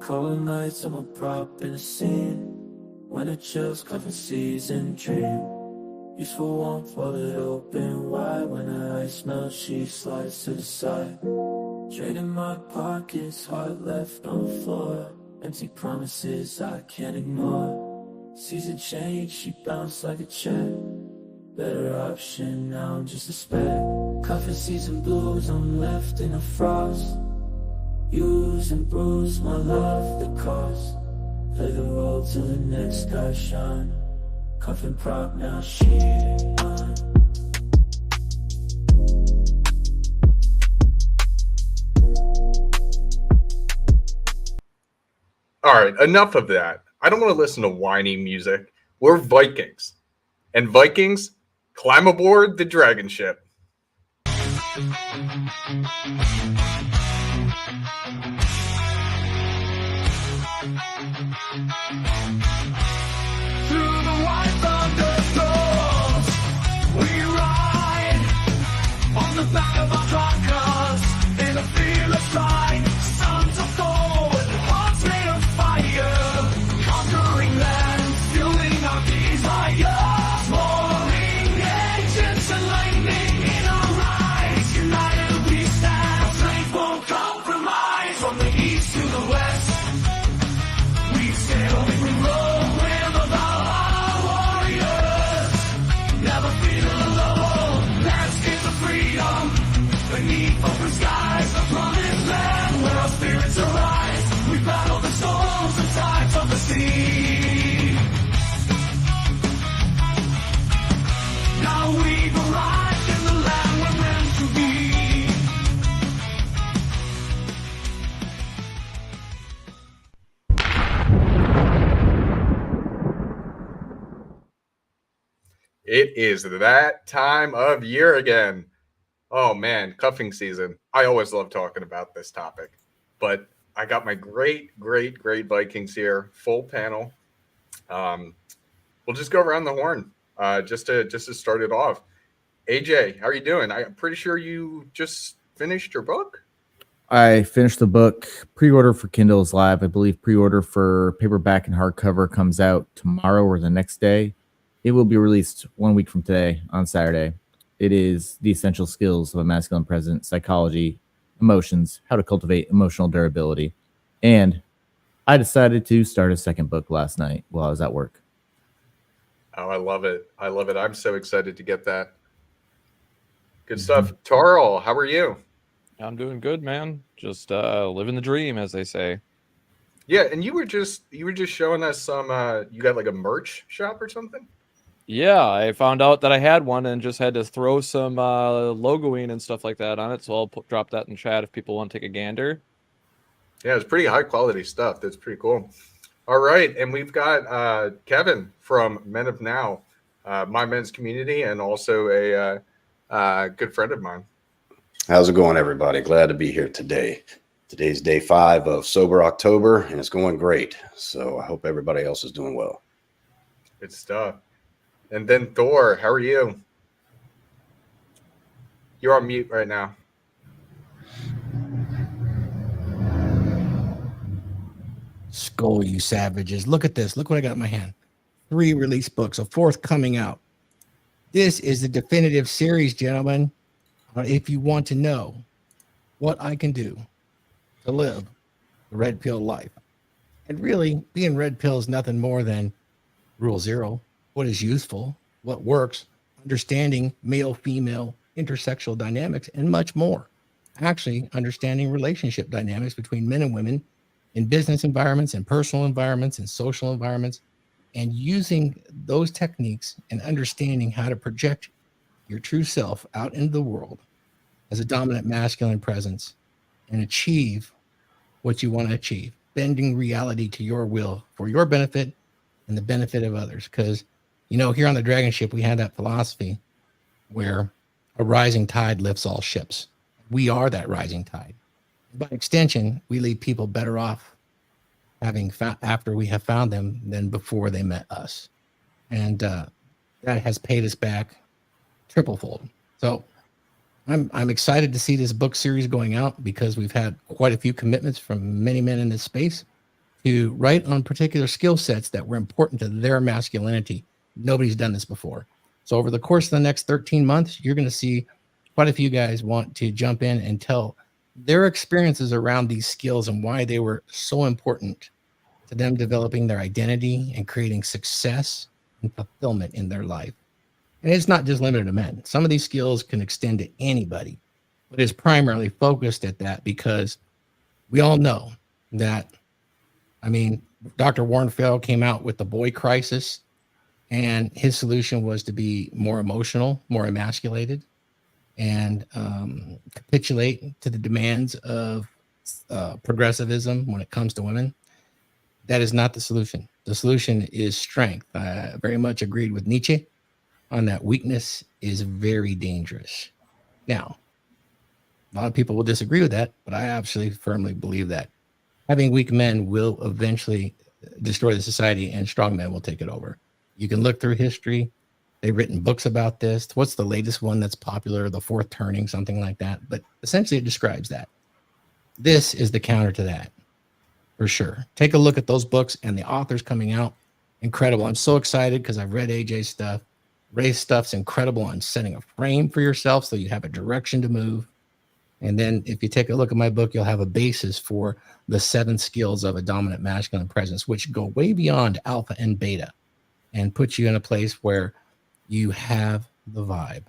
Cold nights, I'm a prop in a scene. When it chills, cuffing season dream. Useful warmth, while it open wide. When the ice melts, she slides to the side. Draining my pockets, heart left on the floor. Empty promises I can't ignore. Season change, she bounced like a check. Better option, now I'm just a speck. Cuffing season blues, I'm left in the frost. Use and bruise my love, the cost. Play the role till the next guy shine. Cuffing prop, now she mine. All right, enough of that. I don't want to listen to whiny music. We're Vikings. And Vikings, climb aboard the DragonShip. Through the white thunderstorms, we ride on the back of our truckers in a fearless stride. Sons of Thor, hearts made of fire, conquering lands, fueling our desires. Roaring engines and lightning in our eyes. United we stand, strength won't compromise. From the east to the west, we sail, we roll. Beneath open skies, the promised land where our spirits arise. We battle the storms and tides of the sea. Now we've arrived in the land we're meant to be. It is that time of year again. Oh man, cuffing season. I always love talking about this topic, but I got my great Vikings here, full panel. We'll just go around the horn, just to start it off. AJ, how are you doing? I'm pretty sure you just finished your book. I finished the book. Pre-order for Kindle is live. I believe pre-order for paperback and hardcover comes out tomorrow or the next day. It will be released 1 week from today on Saturday. It is The Essential Skills of a Masculine Presence, Psychology, Emotions, How to Cultivate Emotional Durability. And I decided to start a second book last night while I was at work. Oh, I love it. I love it. I'm so excited to get that. Good stuff. Tarl, how are you? I'm doing good, man. Just living the dream, as they say. Yeah, and you were just showing us some you got like a merch shop or something? Yeah, I found out that I had one and just had to throw some logoing and stuff like that on it. So I'll drop that in chat if people want to take a gander. Yeah, it's pretty high quality stuff. That's pretty cool. All right, and we've got Kevin from Men of Now, my men's community, and also a good friend of mine. How's it going, everybody? Glad to be here today. Today's day 5 of Sober October, and it's going great. So I hope everybody else is doing well. Good stuff. And then Thor, how are you? You're on mute right now. Skull, you savages. Look at this. Look what I got in my hand. 3 release books, a 4th coming out. This is the definitive series, gentlemen. If you want to know what I can do to live the red pill life. And really, being red pill is nothing more than rule 0. What is useful, what works, understanding male, female, intersexual dynamics, and much more. Actually, understanding relationship dynamics between men and women in business environments and personal environments and social environments, and using those techniques and understanding how to project your true self out into the world as a dominant masculine presence and achieve what you want to achieve, bending reality to your will for your benefit and the benefit of others. Because, you know, here on the DragonShip, we had that philosophy where a rising tide lifts all ships. We are that rising tide. By extension, we leave people better off after we have found them than before they met us. And that has paid us back triplefold. So I'm excited to see this book series going out because we've had quite a few commitments from many men in this space. to write on particular skill sets that were important to their masculinity. Nobody's done this before. So over the course of the next 13 months, you're going to see quite a few guys want to jump in and tell their experiences around these skills and why they were so important to them developing their identity and creating success and fulfillment in their life. And it's not just limited to men. Some of these skills can extend to anybody, but it's primarily focused at that because we all know that, I mean, Dr. Warren Fell came out with the boy crisis, and his solution was to be more emotional, more emasculated, and capitulate to the demands of progressivism when it comes to women. That is not the solution. The solution is strength. I very much agreed with Nietzsche on that. Weakness is very dangerous. Now, a lot of people will disagree with that, but I absolutely firmly believe that having weak men will eventually destroy the society and strong men will take it over. You can look through history. They've written books about this. What's the latest one that's popular? The Fourth Turning, something like that. But essentially it describes that. This is the counter to that, for sure. Take a look at those books and the authors coming out. Incredible. I'm so excited because I've read AJ's stuff. Ray's stuff's incredible on setting a frame for yourself so you have a direction to move. And then if you take a look at my book, you'll have a basis for the 7 skills of a dominant masculine presence, which go way beyond alpha and beta and put you in a place where you have the vibe.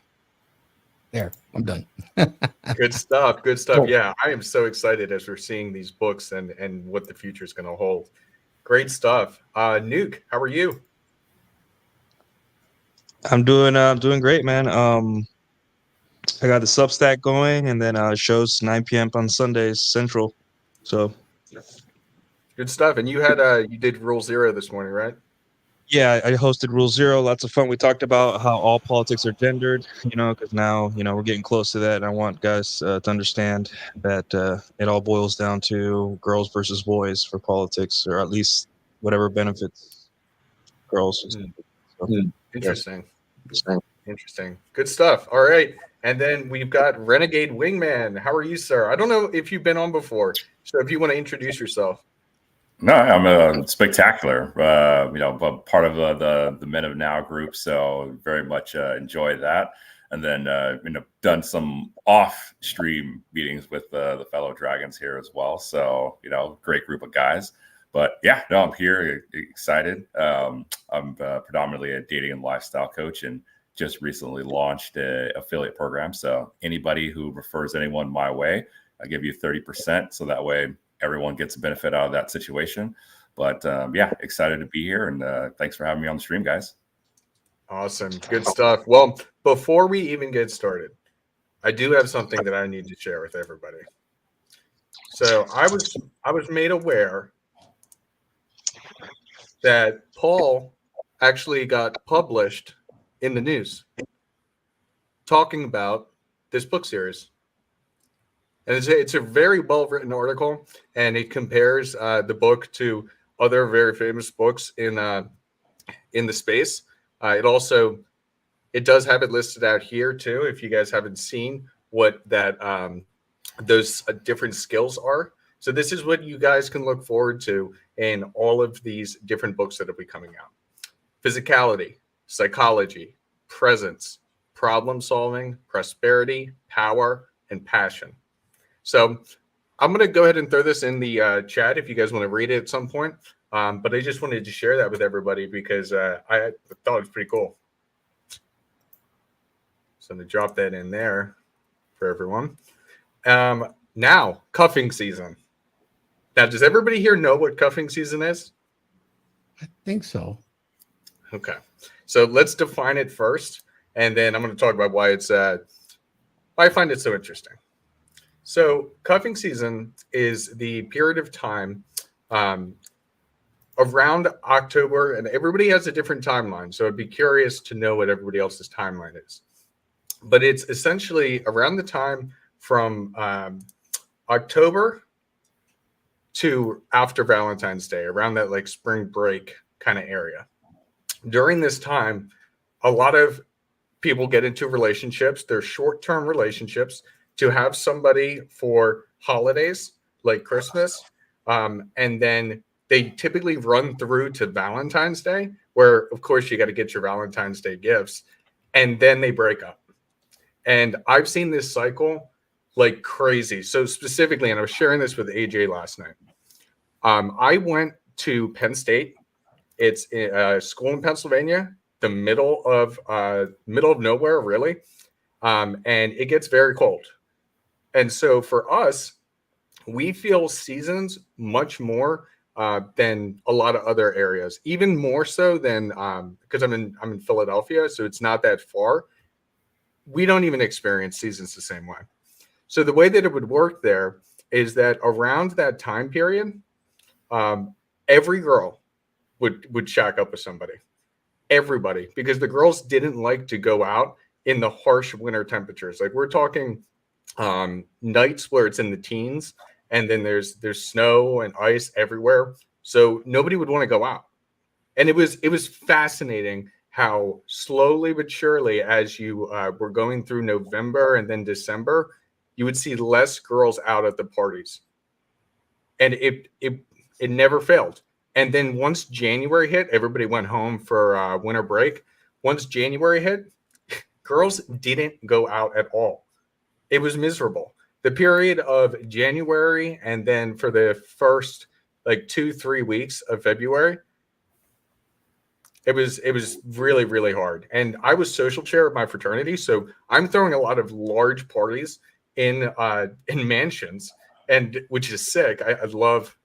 There, I'm done. Good stuff. Good stuff. Cool. Yeah, I am so excited as we're seeing these books and what the future is going to hold. Great stuff. Nuke, how are you? I'm doing great, man. I got the Substack going, and then shows 9 p.m. on Sundays Central. So Good stuff. And you did Rule 0 this morning, right? yeah, I hosted Rule 0. Lots of fun. We talked about how all politics are gendered, because now, we're getting close to that. And I want guys to understand that it all boils down to girls versus boys for politics, or at least whatever benefits girls. So, Interesting. yeah. Interesting. Good stuff. All right. And then we've got Renegade Wingman. How are you, sir? I don't know if you've been on before. So if you want to introduce yourself. No, I'm spectacular. But part of the Men of Now group, so very much enjoy that. And then done some off-stream meetings with the fellow dragons here as well. So great group of guys. But yeah, no, I'm here, excited. I'm predominantly a dating and lifestyle coach, and just recently launched an affiliate program. So anybody who refers anyone my way, I give you 30%. So that way everyone gets a benefit out of that situation. But yeah, excited to be here. And thanks for having me on the stream, guys. Awesome. Good stuff. Well, before we even get started, I do have something that I need to share with everybody. So I was made aware that Paul actually got published in the news talking about this book series. And it's a very well-written article, and it compares the book to other very famous books in the space. It does have it listed out here too, if you guys haven't seen what that those different skills are. So this is what you guys can look forward to in all of these different books that will be coming out. Physicality, psychology, presence, problem solving, prosperity, power, and passion. So I'm going to go ahead and throw this in the chat if you guys want to read it at some point. But I just wanted to share that with everybody because I thought it was pretty cool. So I'm going to drop that in there for everyone. Now, cuffing season. Now, does everybody here know what cuffing season is? I think so. Okay. So let's define it first, and then I'm going to talk about why I find it so interesting. So cuffing season is the period of time around October, and everybody has a different timeline. So I'd be curious to know what everybody else's timeline is. But it's essentially around the time from October to after Valentine's Day, around that like spring break kind of area. During this time, a lot of people get into relationships. They're short-term relationships to have somebody for holidays like Christmas. And then they typically run through to Valentine's Day, where of course you got to get your Valentine's Day gifts, and then they break up. And I've seen this cycle like crazy. So specifically, and I was sharing this with AJ last night. I went to Penn State. It's a school in Pennsylvania, the middle of nowhere, really, and it gets very cold. And so for us, we feel seasons much more than a lot of other areas, even more so than because I'm in Philadelphia, so it's not that far. We don't even experience seasons the same way. So the way that it would work there is that around that time period, every girl would shack up with somebody, everybody, because the girls didn't like to go out in the harsh winter temperatures. Like we're talking nights where it's in the teens, and then there's snow and ice everywhere. So nobody would want to go out. And it was fascinating how slowly but surely, as you were going through November and then December, you would see less girls out at the parties. And it never failed. And then once January hit, everybody went home for winter break. Once January hit, girls didn't go out at all. It was miserable. The period of January and then for the first like 2-3 weeks of February, it was really, really hard. And I was social chair of my fraternity, so I'm throwing a lot of large parties in mansions, and which is sick. I love,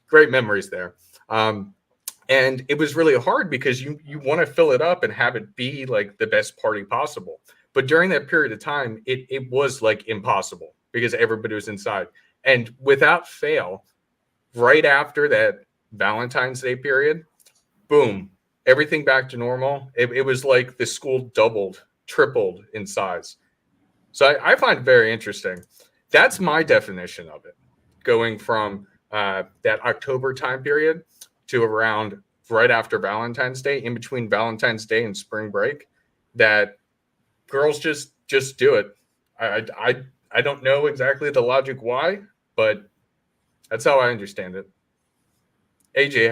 great memories there. And it was really hard because you want to fill it up and have it be like the best party possible. But during that period of time, it was like impossible because everybody was inside. And without fail, right after that Valentine's Day period, boom, everything back to normal. It was like the school doubled, tripled in size. So I find it very interesting. That's my definition of it, going from that October time period to around right after Valentine's Day, in between Valentine's Day and spring break, that girls just do it. I don't know exactly the logic why, but that's how I understand it. AJ,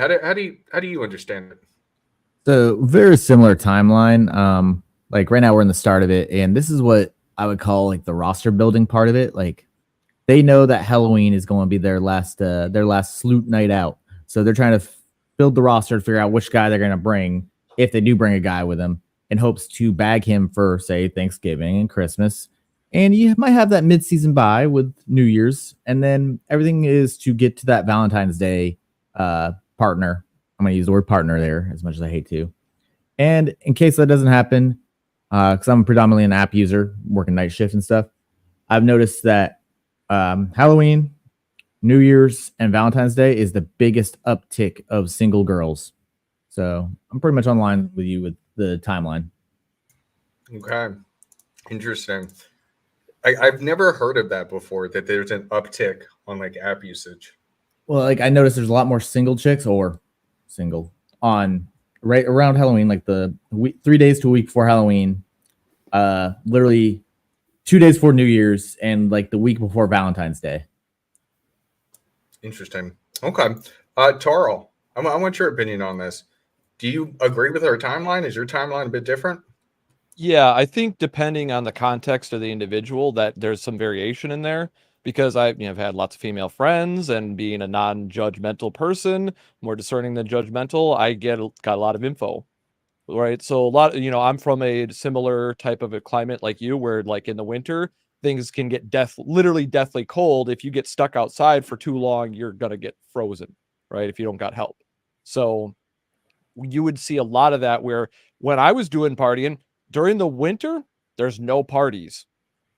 how do you understand it? So very similar timeline. Like right now we're in the start of it, and this is what I would call like the roster building part of it. Like they know that Halloween is going to be their last sloot night out, so they're trying to build the roster to figure out which guy they're going to bring, if they do bring a guy with them, in hopes to bag him for, say, Thanksgiving and Christmas. And you might have that mid-season bye with New Year's, and then everything is to get to that Valentine's Day partner. I'm going to use the word partner there, as much as I hate to. And in case that doesn't happen, because I'm predominantly an app user, working night shift and stuff, I've noticed that Halloween, New Year's, and Valentine's Day is the biggest uptick of single girls. So I'm pretty much online with you with the timeline. Okay. Interesting. I've never heard of that before, that there's an uptick on like app usage. Well, like I noticed there's a lot more single chicks or single on right around Halloween, like the 3 days to a week before Halloween, literally 2 days before New Year's, and like the week before Valentine's Day. Interesting. Okay. Tarl, I want your opinion on this. Do you agree with our timeline? Is your timeline a bit different? Yeah, I think depending on the context of the individual, that there's some variation in there, because I've had lots of female friends, and being a non-judgmental person, more discerning than judgmental, I got a lot of info, right? So a lot, I'm from a similar type of a climate like you, where like in the winter, things can get literally deathly cold. If you get stuck outside for too long, you're gonna get frozen, right? If you don't got help. So you would see a lot of that, where when I was doing partying during the winter, there's no parties,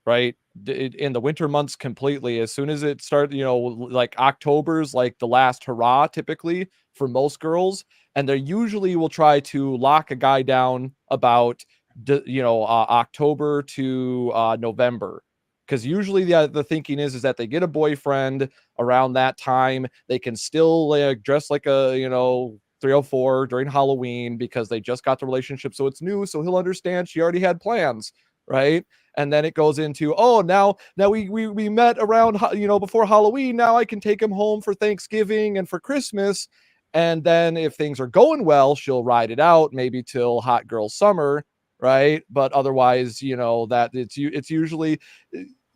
right? In the winter months completely. As soon as it started, like October's like the last hurrah typically for most girls. And they usually will try to lock a guy down about, October to November. Because usually the thinking is that they get a boyfriend around that time. They can still dress like a, 304 during Halloween, because they just got the relationship, so it's new, so he'll understand she already had plans. right? And then it goes into, oh, now we met around, before Halloween. Now I can take him home for Thanksgiving and for Christmas. And then if things are going well, she'll ride it out maybe till hot girl summer, right? But otherwise, that it's usually,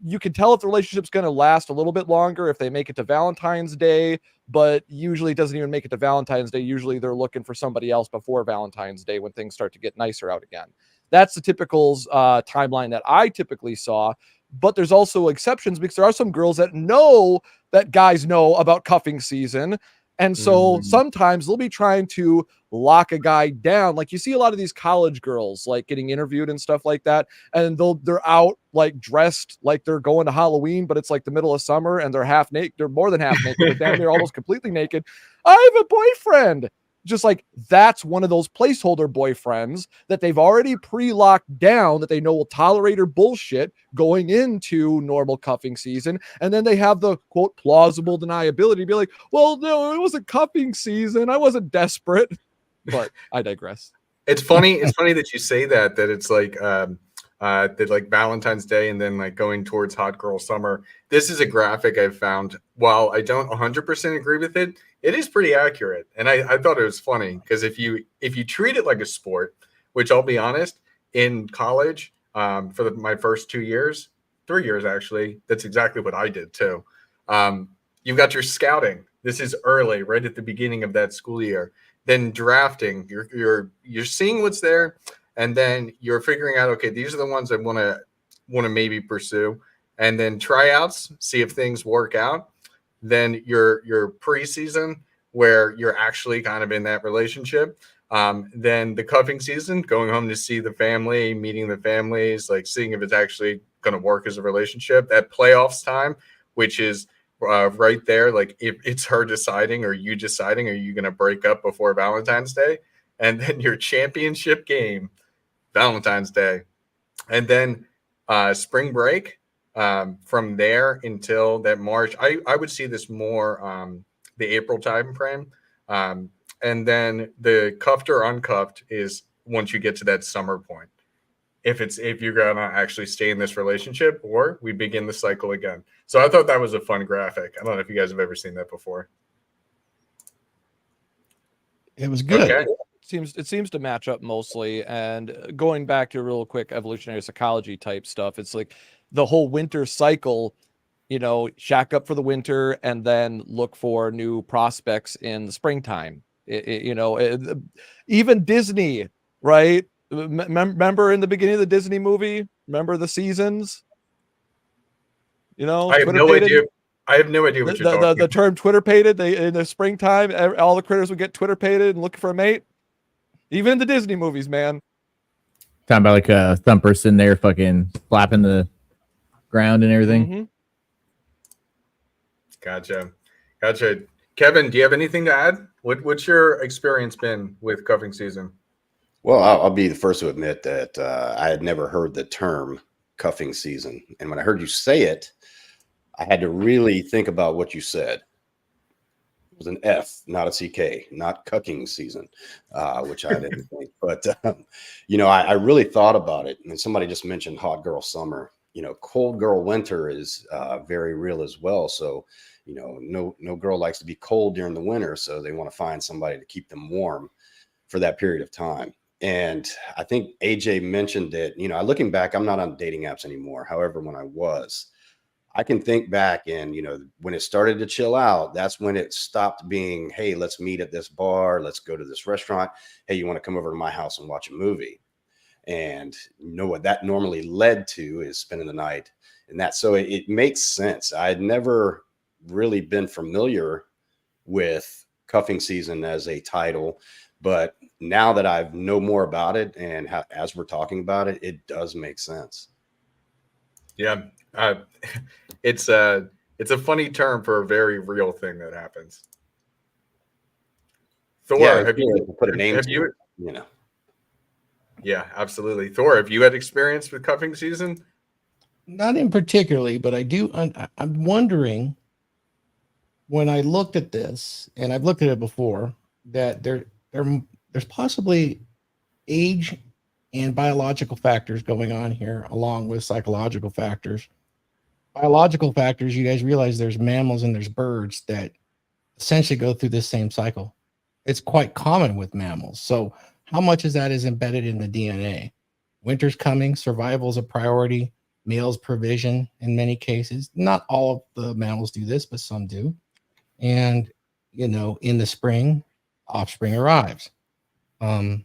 you can tell if the relationship's going to last a little bit longer if they make it to Valentine's Day, but usually it doesn't even make it to Valentine's Day. Usually they're looking for somebody else before Valentine's Day when things start to get nicer out again. That's the typical timeline that I typically saw. But there's also exceptions, because there are some girls that know that guys know about cuffing season. And so sometimes they'll be trying to lock a guy down. Like you see a lot of these college girls like getting interviewed and stuff like that. And they're out like dressed like they're going to Halloween, but it's like the middle of summer and they're half naked. They're more than half naked. They're damn near almost completely naked. I have a boyfriend. Just like that's one of those placeholder boyfriends that they've already pre-locked down that they know will tolerate her bullshit going into normal cuffing season. And then they have the quote plausible deniability to be like, well, no, it wasn't cuffing season. I wasn't desperate. But I digress. It's funny. It's funny that you say that it's like that like Valentine's Day and then like going towards hot girl summer. This is a graphic I've found. While I don't 100% agree with it, it is pretty accurate. And I thought it was funny because if you treat it like a sport, which I'll be honest, in college for my first 3 years actually, that's exactly what I did too. You've got your scouting. This is early, right at the beginning of that school year. Then drafting, you're seeing what's there, and then you're figuring out, okay, these are the ones I want to maybe pursue, and then tryouts, see if things work out. Then your preseason, where you're actually kind of in that relationship. Then the cuffing season, going home to see the family, meeting the families, like seeing if it's actually going to work as a relationship. That playoffs time, which is right there, like if it's her deciding or you deciding, are you going to break up before Valentine's Day? And then your championship game, Valentine's Day. And then spring break, from there until that March. I would see this more the April time frame. And then the cuffed or uncuffed is once you get to that summer point. If you're gonna actually stay in this relationship, or we begin the cycle again. So I thought that was a fun graphic. I don't know if you guys have ever seen that before. It was good. Okay. It seems to match up mostly. And going back to real quick evolutionary psychology type stuff, it's like the whole winter cycle, shack up for the winter and then look for new prospects in the springtime. Even Disney, right? Remember in the beginning of the Disney movie? Remember the seasons? I have no idea. I have no idea what you're talking about. The term Twitter pated, in the springtime, all the critters would get Twitter pated and looking for a mate. Even in the Disney movies, man. Talking about like a thumper sitting there fucking flapping the ground and everything. Mm-hmm. Gotcha. Kevin, do you have anything to add? What's your experience been with cuffing season? Well, I'll be the first to admit that I had never heard the term cuffing season. And when I heard you say it, I had to really think about what you said. It was an F, not a CK, not cucking season, which I didn't think. But, I really thought about it. And somebody just mentioned hot girl summer. Cold girl winter is very real as well. So, no girl likes to be cold during the winter. So they want to find somebody to keep them warm for that period of time. And I think AJ mentioned it, looking back, I'm not on dating apps anymore. However, when I was, I can think back and, when it started to chill out, that's when it stopped being, hey, let's meet at this bar. Let's go to this restaurant. Hey, you want to come over to my house and watch a movie? And what that normally led to is spending the night and that. So it makes sense. I had never really been familiar with cuffing season as a title, but now that I know more about it and as we're talking about it, it does make sense. Yeah. It's a funny term for a very real thing that happens. Thor, yeah, have you put a name to it, Yeah, absolutely. Thor, have you had experience with cuffing season? Not in particularly, but I do. I'm wondering, when I looked at this, and I've looked at it before, that there's possibly age and biological factors going on here, along with psychological factors. Biological factors, you guys realize there's mammals and there's birds that essentially go through this same cycle. It's quite common with mammals. So how much of that is embedded in the DNA? Winter's coming, survival is a priority, male's provision in many cases. Not all of the mammals do this, but some do. And, in the spring, offspring arrives. I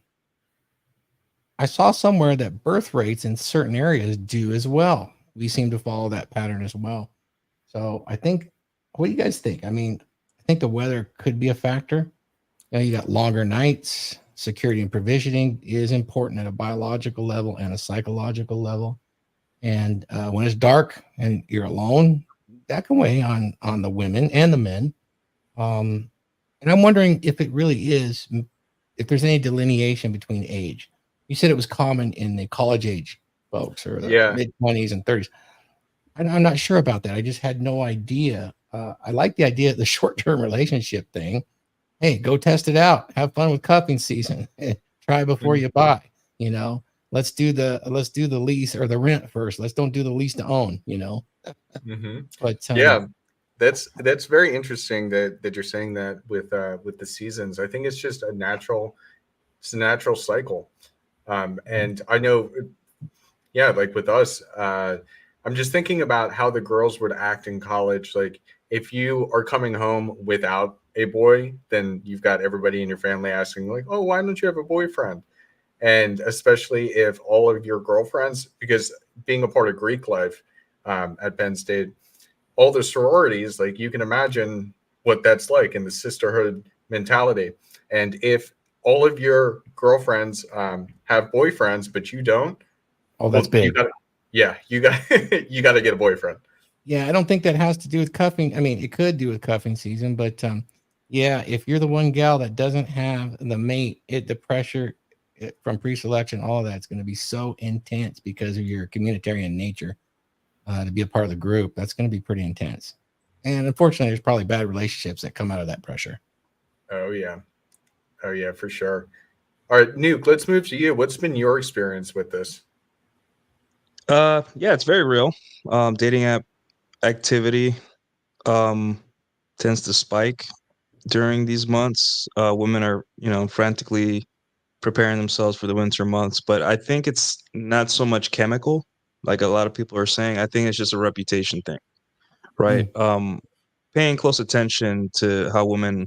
saw somewhere that birth rates in certain areas do as well. We seem to follow that pattern as well. So I think, what do you guys think? I mean, I think the weather could be a factor. You got longer nights. Security and provisioning is important at a biological level and a psychological level. And when it's dark and you're alone, that can weigh on the women and the men. And I'm wondering if it really is, if there's any delineation between age. You said it was common in the college age folks or the mid-20s and 30s. I'm not sure about that. I just had no idea. I like the idea of the short-term relationship thing. Hey, go test it out. Have fun with cuffing season. Try before you buy. Let's do the lease or the rent first. Let's don't do the lease to own. But that's very interesting that you're saying that with the seasons. I think it's just a natural cycle. And I know, like with us, I'm just thinking about how the girls would act in college. Like if you are coming home without a boy, then you've got everybody in your family asking like, oh, why don't you have a boyfriend? And especially if all of your girlfriends, because being a part of Greek life at Penn State, all the sororities, like you can imagine what that's like in the sisterhood mentality. And if all of your girlfriends have boyfriends, but you don't, that's big. You got to get a boyfriend. Yeah, I don't think that has to do with cuffing. I mean, it could do with cuffing season, but if you're the one gal that doesn't have the mate, the pressure from pre-selection, all of that's going to be so intense because of your communitarian nature to be a part of the group. That's going to be pretty intense. And unfortunately, there's probably bad relationships that come out of that pressure. Oh, yeah, for sure. All right, Nuke, let's move to you. What's been your experience with this? It's very real. Dating app activity tends to spike during these months. Women are, frantically preparing themselves for the winter months, but I think it's not so much chemical, like a lot of people are saying. I think it's just a reputation thing, right? Paying close attention to how women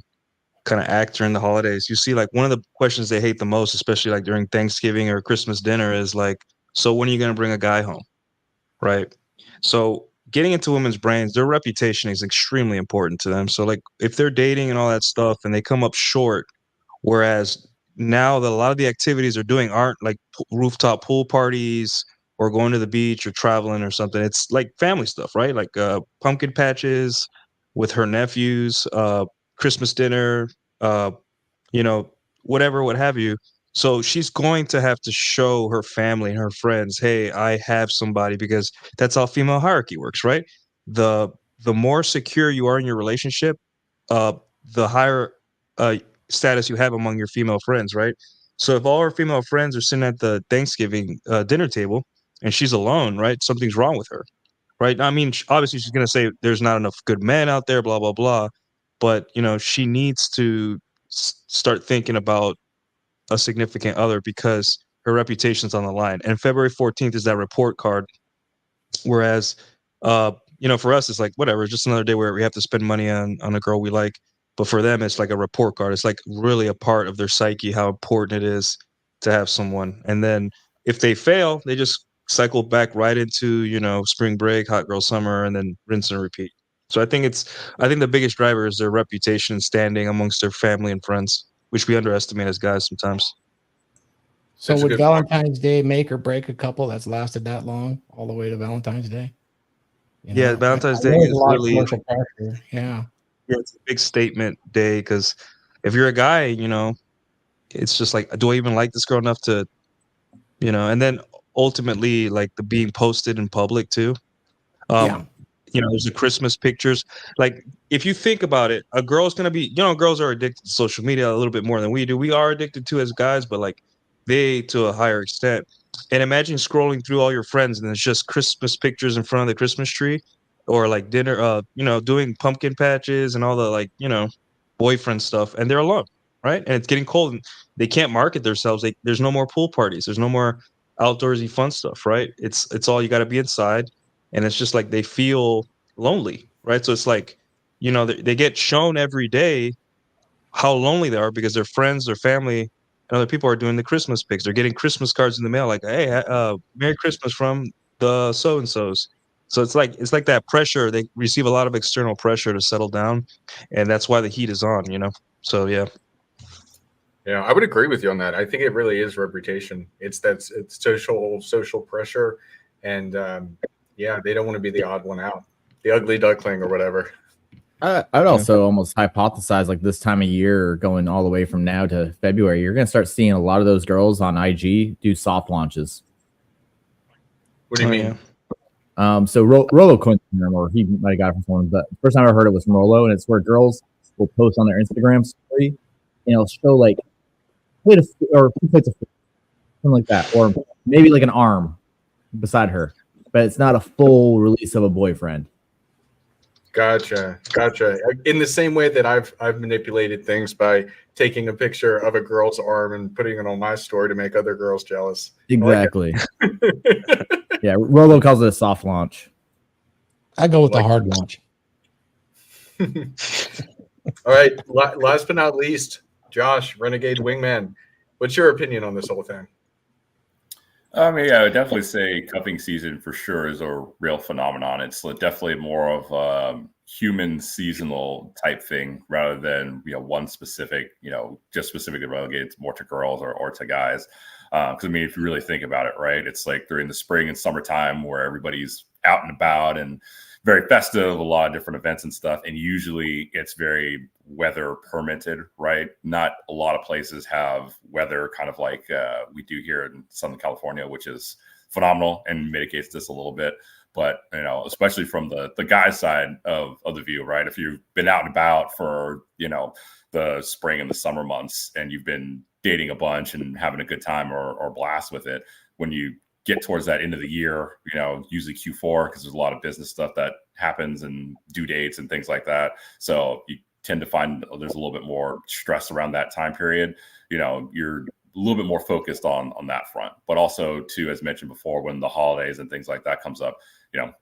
kind of act during the holidays. You see, like one of the questions they hate the most, especially like during Thanksgiving or Christmas dinner, is like, so when are you going to bring a guy home? Right. So getting into women's brains, their reputation is extremely important to them. So like if they're dating and all that stuff and they come up short, whereas now that a lot of the activities they're doing aren't like rooftop pool parties or going to the beach or traveling or something. It's like family stuff, right? Like pumpkin patches with her nephews, Christmas dinner, whatever, what have you. So she's going to have to show her family and her friends, hey, I have somebody, because that's how female hierarchy works, right? The more secure you are in your relationship, the higher status you have among your female friends, right? So if all her female friends are sitting at the Thanksgiving dinner table and she's alone, right? Something's wrong with her, right? I mean, obviously she's going to say there's not enough good men out there, blah, blah, blah. But, she needs to start thinking about a significant other because her reputation's on the line. And February 14th is that report card. Whereas, for us, it's like, whatever, it's just another day where we have to spend money on a girl we like. But for them, it's like a report card. It's like really a part of their psyche, how important it is to have someone. And then if they fail, they just cycle back right into, spring break, hot girl summer, and then rinse and repeat. So I think the biggest driver is their reputation and standing amongst their family and friends, which we underestimate as guys sometimes. So would Valentine's Day make or break a couple that's lasted that long, all the way to Valentine's Day? Valentine's Day is really commercial pressure. Yeah, it's a big statement day because if you're a guy, it's just like, do I even like this girl enough to, and then ultimately like the being posted in public too. There's the Christmas pictures. Like, if you think about it, a girl's going to be, girls are addicted to social media a little bit more than we do. We are addicted to as guys, but like they to a higher extent. And imagine scrolling through all your friends and it's just Christmas pictures in front of the Christmas tree, or like dinner, doing pumpkin patches and all the like, boyfriend stuff, and they're alone, right? And it's getting cold and they can't market themselves. There's no more pool parties. There's no more outdoorsy fun stuff, right? It's all you got to be inside, and it's just like they feel lonely, right? So it's like, they get shown every day how lonely they are because their friends, their family, and other people are doing the Christmas pics. They're getting Christmas cards in the mail, like, "Hey, Merry Christmas from the so and so's." So it's like that pressure. They receive a lot of external pressure to settle down, and that's why the heat is on. So yeah. Yeah, I would agree with you on that. I think it really is reputation. It's social pressure, and yeah, they don't want to be the odd one out, the ugly duckling or whatever. I'd also almost hypothesize like this time of year, going all the way from now to February, you're going to start seeing a lot of those girls on IG do soft launches. What do you mean? Yeah. So Rolo coined the term, or he might have got it from someone, but the first time I heard it was from Rolo, and it's where girls will post on their Instagram story, and it'll show like plate of or 2 plates of food, something like that, or maybe like an arm beside her, but it's not a full release of a boyfriend. Gotcha. In the same way that I've manipulated things by taking a picture of a girl's arm and putting it on my story to make other girls jealous. Exactly. Yeah, Rolo calls it a soft launch. I go with the hard launch. All right. Last but not least, Josh, Renegade Wingman. What's your opinion on this whole thing? I mean, I would definitely say cuffing season for sure is a real phenomenon. It's definitely more of a human seasonal type thing rather than one specific, just specifically relegated more to girls or to guys. Because I mean, if you really think about it, right, it's like during the spring and summertime where everybody's out and about and very festive, a lot of different events and stuff. And usually it's very weather permitted, right? Not a lot of places have weather kind of like we do here in Southern California, which is phenomenal and mitigates this a little bit. But, especially from the guy side of the view, right? If you've been out and about for, the spring and the summer months and you've been dating a bunch and having a good time or blast with it, when you get towards that end of the year, usually Q4, because there's a lot of business stuff that happens and due dates and things like that. So you tend to find there's a little bit more stress around that time period. You're a little bit more focused on that front, but also too, as mentioned before, when the holidays and things like that comes up,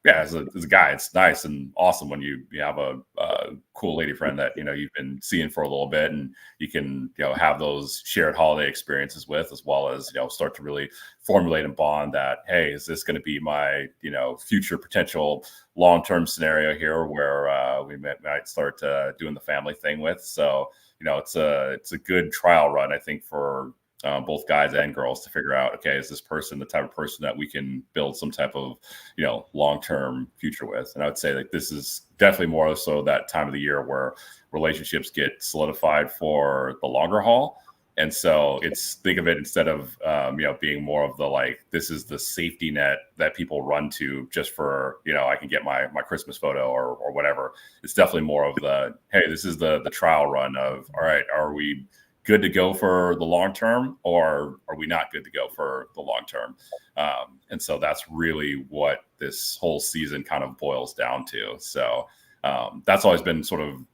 as a guy, it's nice and awesome when you have a cool lady friend that, you've been seeing for a little bit and you can, have those shared holiday experiences with, as well as, start to really formulate and bond that, hey, is this going to be my, future potential long-term scenario here where we might start doing the family thing with. So, it's a good trial run, I think, for both guys and girls to figure out, okay, is this person the type of person that we can build some type of, long-term future with? And I would say like this is definitely more so that time of the year where relationships get solidified for the longer haul. And so think of it instead of, being more of the, like, this is the safety net that people run to just for, I can get my Christmas photo or whatever. It's definitely more of the, hey, this is the trial run of, all right, are we good to go for the long term, or are we not good to go for the long term? And so that's really what this whole season kind of boils down to. So that's always been sort of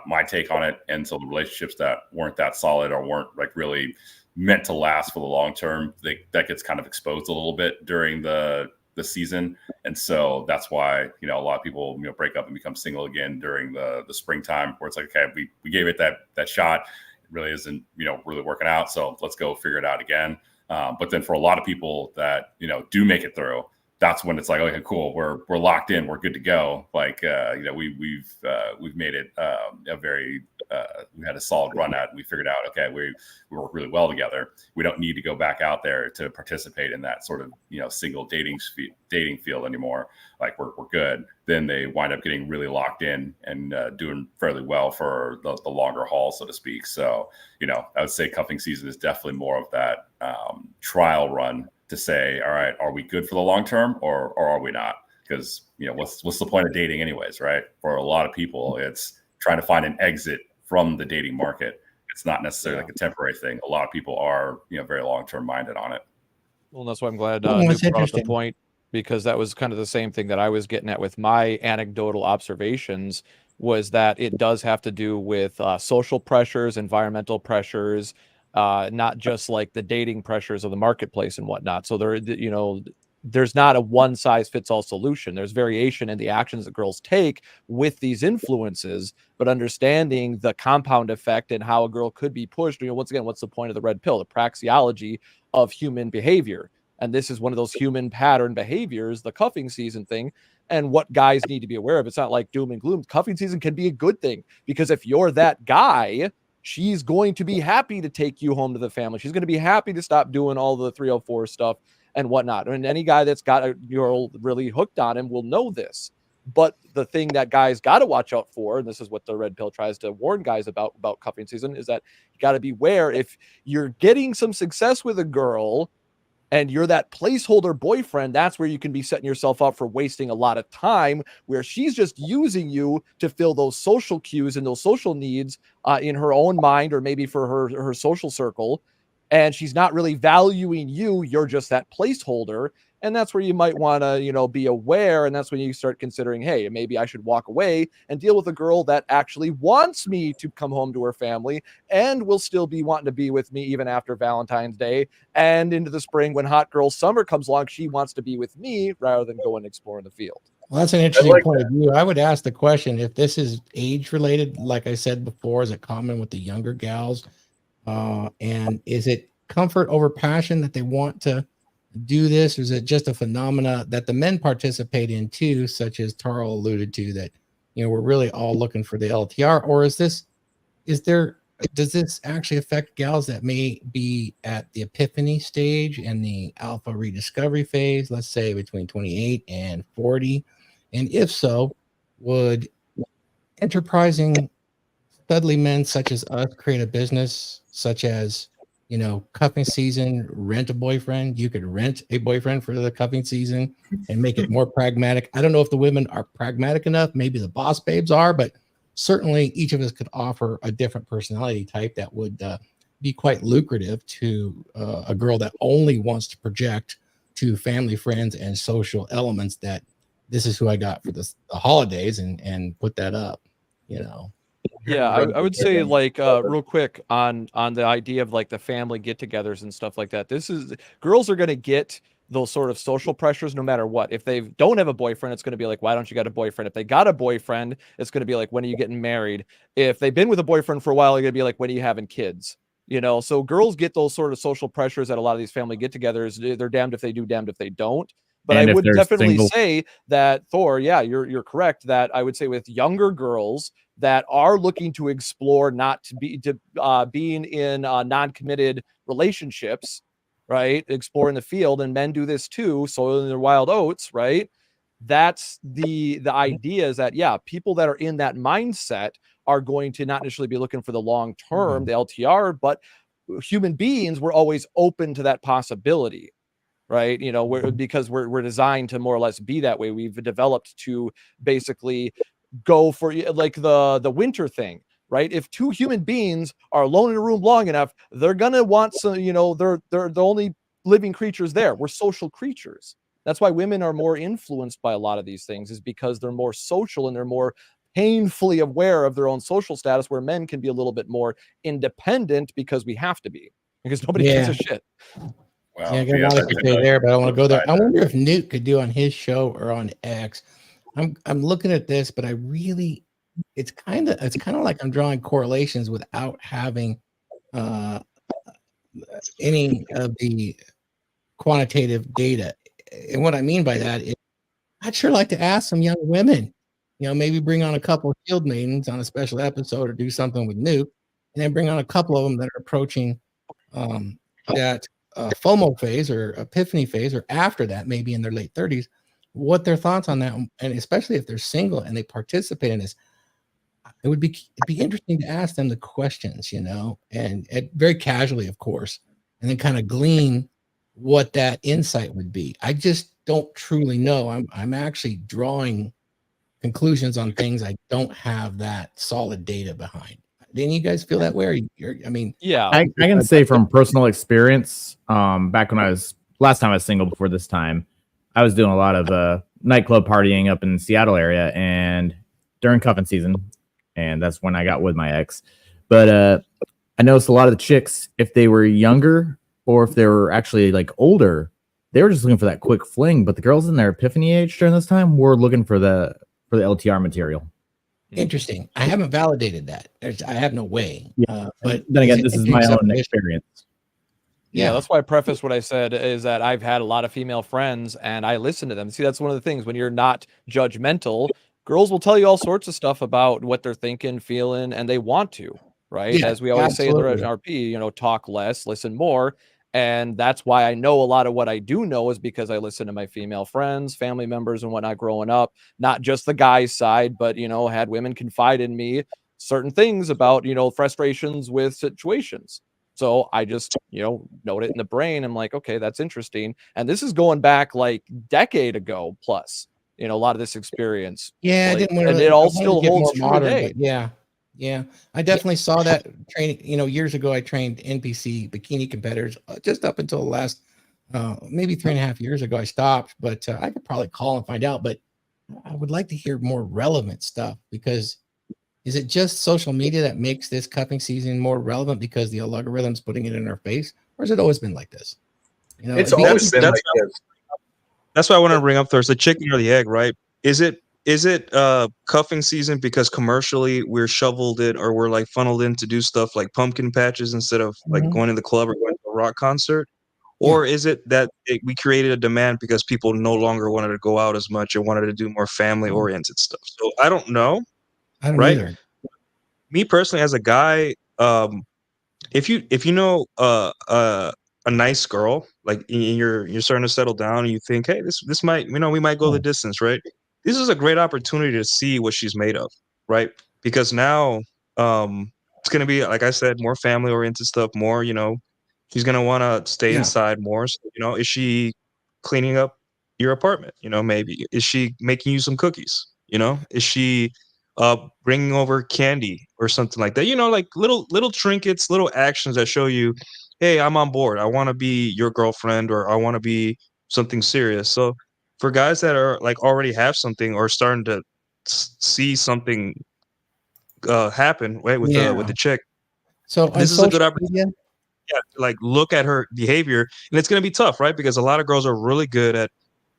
my take on it. And so the relationships that weren't that solid or weren't like really meant to last for the long term, that gets kind of exposed a little bit during the season. And so that's why, a lot of people, break up and become single again during the springtime, where it's like, okay, we gave it that shot. Really isn't, really working out. So let's go figure it out again. But then for a lot of people that, do make it through, that's when it's like, okay, cool. We're locked in. We're good to go. Like, we've made it a very, we had a solid run at, and we figured out, okay, we work really well together. We don't need to go back out there to participate in that sort of, single dating field anymore. Like we're good. Then they wind up getting really locked in and doing fairly well for the longer haul, so to speak. So, I would say cuffing season is definitely more of that trial run to say, all right, are we good for the long term or are we not? Because, what's the point of dating anyways, right? For a lot of people, it's trying to find an exit from the dating market. It's not necessarily like a temporary thing. A lot of people are, very long-term minded on it. Well, that's why I'm glad Oh, Nuke that's brought up the interesting. point, because that was kind of the same thing that I was getting at with my anecdotal observations, was that it does have to do with social pressures, environmental pressures, not just like the dating pressures of the marketplace and whatnot. So there's not a one size fits all solution. There's variation in the actions that girls take with these influences, but understanding the compound effect and how a girl could be pushed. Once again, what's the point of the red pill? The praxeology of human behavior. And this is one of those human pattern behaviors, the cuffing season thing, and what guys need to be aware of. It's not like doom and gloom. Cuffing season can be a good thing, because if you're that guy, she's going to be happy to take you home to the family. She's going to be happy to stop doing all the 304 stuff and whatnot. And any guy that's got a girl really hooked on him will know this. But the thing that guys got to watch out for, and this is what the red pill tries to warn guys about cuffing season, is that you got to beware if you're getting some success with a girl and you're that placeholder boyfriend. That's where you can be setting yourself up for wasting a lot of time, where she's just using you to fill those social cues and those social needs in her own mind, or maybe for her social circle. And she's not really valuing you. You're just that placeholder. And that's where you might want to, be aware. And that's when you start considering, hey, maybe I should walk away and deal with a girl that actually wants me to come home to her family and will still be wanting to be with me even after Valentine's Day and into the spring when hot girl summer comes along. She wants to be with me rather than go and explore in the field. Well, that's an interesting point of view. I would ask the question, if this is age related, like I said before, is it common with the younger gals? And is it comfort over passion that they want to do this, or is it just a phenomena that the men participate in too, such as Taro alluded to, that we're really all looking for the LTR? Or does this actually affect gals that may be at the epiphany stage and the alpha rediscovery phase, let's say between 28 and 40? And if so, would enterprising studly men such as us create a business such as, cuffing season, rent a boyfriend? You could rent a boyfriend for the cuffing season and make it more pragmatic. I don't know if the women are pragmatic enough. Maybe the boss babes are, but certainly each of us could offer a different personality type that would be quite lucrative to a girl that only wants to project to family, friends, and social elements that this is who I got for the holidays, and put that up, Yeah, I would say, like, real quick on the idea of like the family get-togethers and stuff like that. Girls are going to get those sort of social pressures no matter what. If they don't have a boyfriend, it's going to be like, why don't you got a boyfriend? If they got a boyfriend, it's going to be like, when are you getting married? If they've been with a boyfriend for a while, it's going to be like, when are you having kids? So girls get those sort of social pressures at a lot of these family get-togethers. They're damned if they do, damned if they don't. But And I if would they're definitely single- say that, Thor, yeah, you're correct, that I would say with younger girls that are looking to explore, not to being in non-committed relationships, right? Exploring the field, and men do this too. So in their wild oats, right? That's the idea, is that, yeah, people that are in that mindset are going to not necessarily be looking for the long term, the LTR, but human beings were always open to that possibility. Right. Because we're designed to more or less be that way. We've developed to basically go for like the winter thing, right? If two human beings are alone in a room long enough, they're going to want some, they're the only living creatures there. We're social creatures. That's why women are more influenced by a lot of these things, is because they're more social and they're more painfully aware of their own social status, where men can be a little bit more independent because we have to be, because nobody gives a shit. Well, Yeah, I got a lot to say there, but I want to go there. I wonder if Nuke could do on his show or on X. I'm looking at this, but it's kind of like I'm drawing correlations without having any of the quantitative data. And what I mean by that is, I'd sure like to ask some young women, maybe bring on a couple of field maidens on a special episode, or do something with Nuke, and then bring on a couple of them that are approaching that FOMO phase or epiphany phase, or after that, maybe in their late 30s, what their thoughts on that, and especially if they're single and they participate in this. It'd be interesting to ask them the questions, and very casually, of course, and then kind of glean what that insight would be. I just don't truly know. I'm actually drawing conclusions on things I don't have that solid data behind. Didn't you guys feel that way? I mean, Yeah. I can say from personal experience, back when last time I was single before this time, I was doing a lot of nightclub partying up in the Seattle area and during cuffing season, and that's when I got with my ex. But I noticed a lot of the chicks, if they were younger or if they were actually like older, they were just looking for that quick fling. But the girls in their epiphany age during this time were looking for the LTR material. interesting. I haven't validated that. I have no way. But then again, this is my own experience. Yeah, that's why I preface what I said is that I've had a lot of female friends and I listen to them. See, that's one of the things when you're not judgmental, girls will tell you all sorts of stuff about what they're thinking, feeling, and they want to, right? Yeah, As we always say in the absolutely. RP, talk less, listen more. And that's why I know a lot of what I do know is because I listen to my female friends, family members, and whatnot growing up, not just the guy's side, but, had women confide in me certain things about, frustrations with situations. So I just, note it in the brain. I'm like, okay, that's interesting. And this is going back like decade ago plus, a lot of this experience. Yeah, I Like, didn't want and to. it I all wanted to still get holds more true modern, today. but yeah, I definitely saw that training. Years ago, I trained NPC bikini competitors. Just up until the last, maybe 3.5 years ago, I stopped. But I could probably call and find out. But I would like to hear more relevant stuff because is it just social media that makes this cuffing season more relevant because the algorithm's putting it in our face, or has it always been like this? It's always been like this. That's why I want to bring up Thor. It's the chicken or the egg, right? Is it cuffing season because commercially we're shoveled in or we're like funneled in to do stuff like pumpkin patches instead of like going to the club or going to a rock concert? Or is it that we created a demand because people no longer wanted to go out as much and wanted to do more family oriented stuff? So I don't know. I don't Right? either. Me personally, as a guy, if you know a nice girl, like you're starting to settle down and you think, hey, this might, we might go the distance, right? This is a great opportunity to see what she's made of, right? Because now it's gonna be, like I said, more family oriented stuff, more, she's gonna want to stay inside more. So, is she cleaning up your apartment? Maybe is she making you some cookies? Is she bringing over candy or something like that? Like little trinkets, little actions that show you, hey, I'm on board. I want to be your girlfriend, or I want to be something serious. So for guys that are like already have something or starting to see something happen, right, with the chick, So this is a good opportunity. Yeah, to like look at her behavior, and it's going to be tough, right? Because a lot of girls are really good at,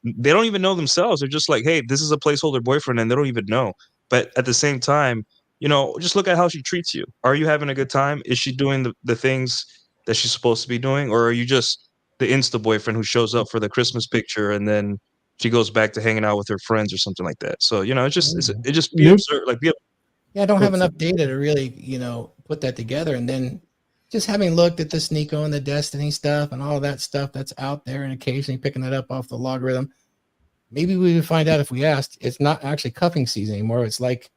they don't even know themselves. They're just like, hey, this is a placeholder boyfriend, and they don't even know. But at the same time, just look at how she treats you. Are you having a good time? Is she doing the things that she's supposed to be doing? Or are you just the Insta boyfriend who shows up for the Christmas picture and then she goes back to hanging out with her friends or something like that? So, it just be absurd. Like, I don't have enough data to really, put that together. And then just having looked at the Sneeko and the Destiny stuff and all that stuff that's out there and occasionally picking that up off the logarithm, maybe we would find out if we asked. It's not actually cuffing season anymore. It's like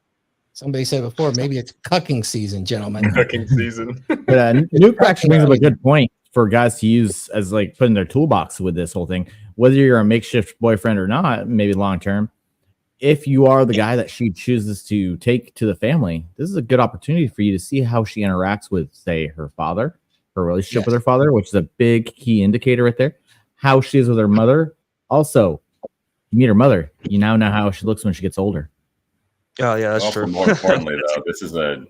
somebody said before, maybe it's cucking season, gentlemen. Cucking season. But Nuke actually brings up a good point for guys to use as like put in their toolbox with this whole thing. Whether you're a makeshift boyfriend or not, maybe long term, if you are the guy that she chooses to take to the family, this is a good opportunity for you to see how she interacts with, say, her father, her relationship with her father, which is a big key indicator right there. How she is with her mother. Also, you meet her mother, you now know how she looks when she gets older. Oh yeah, that's true. More importantly, though, this is a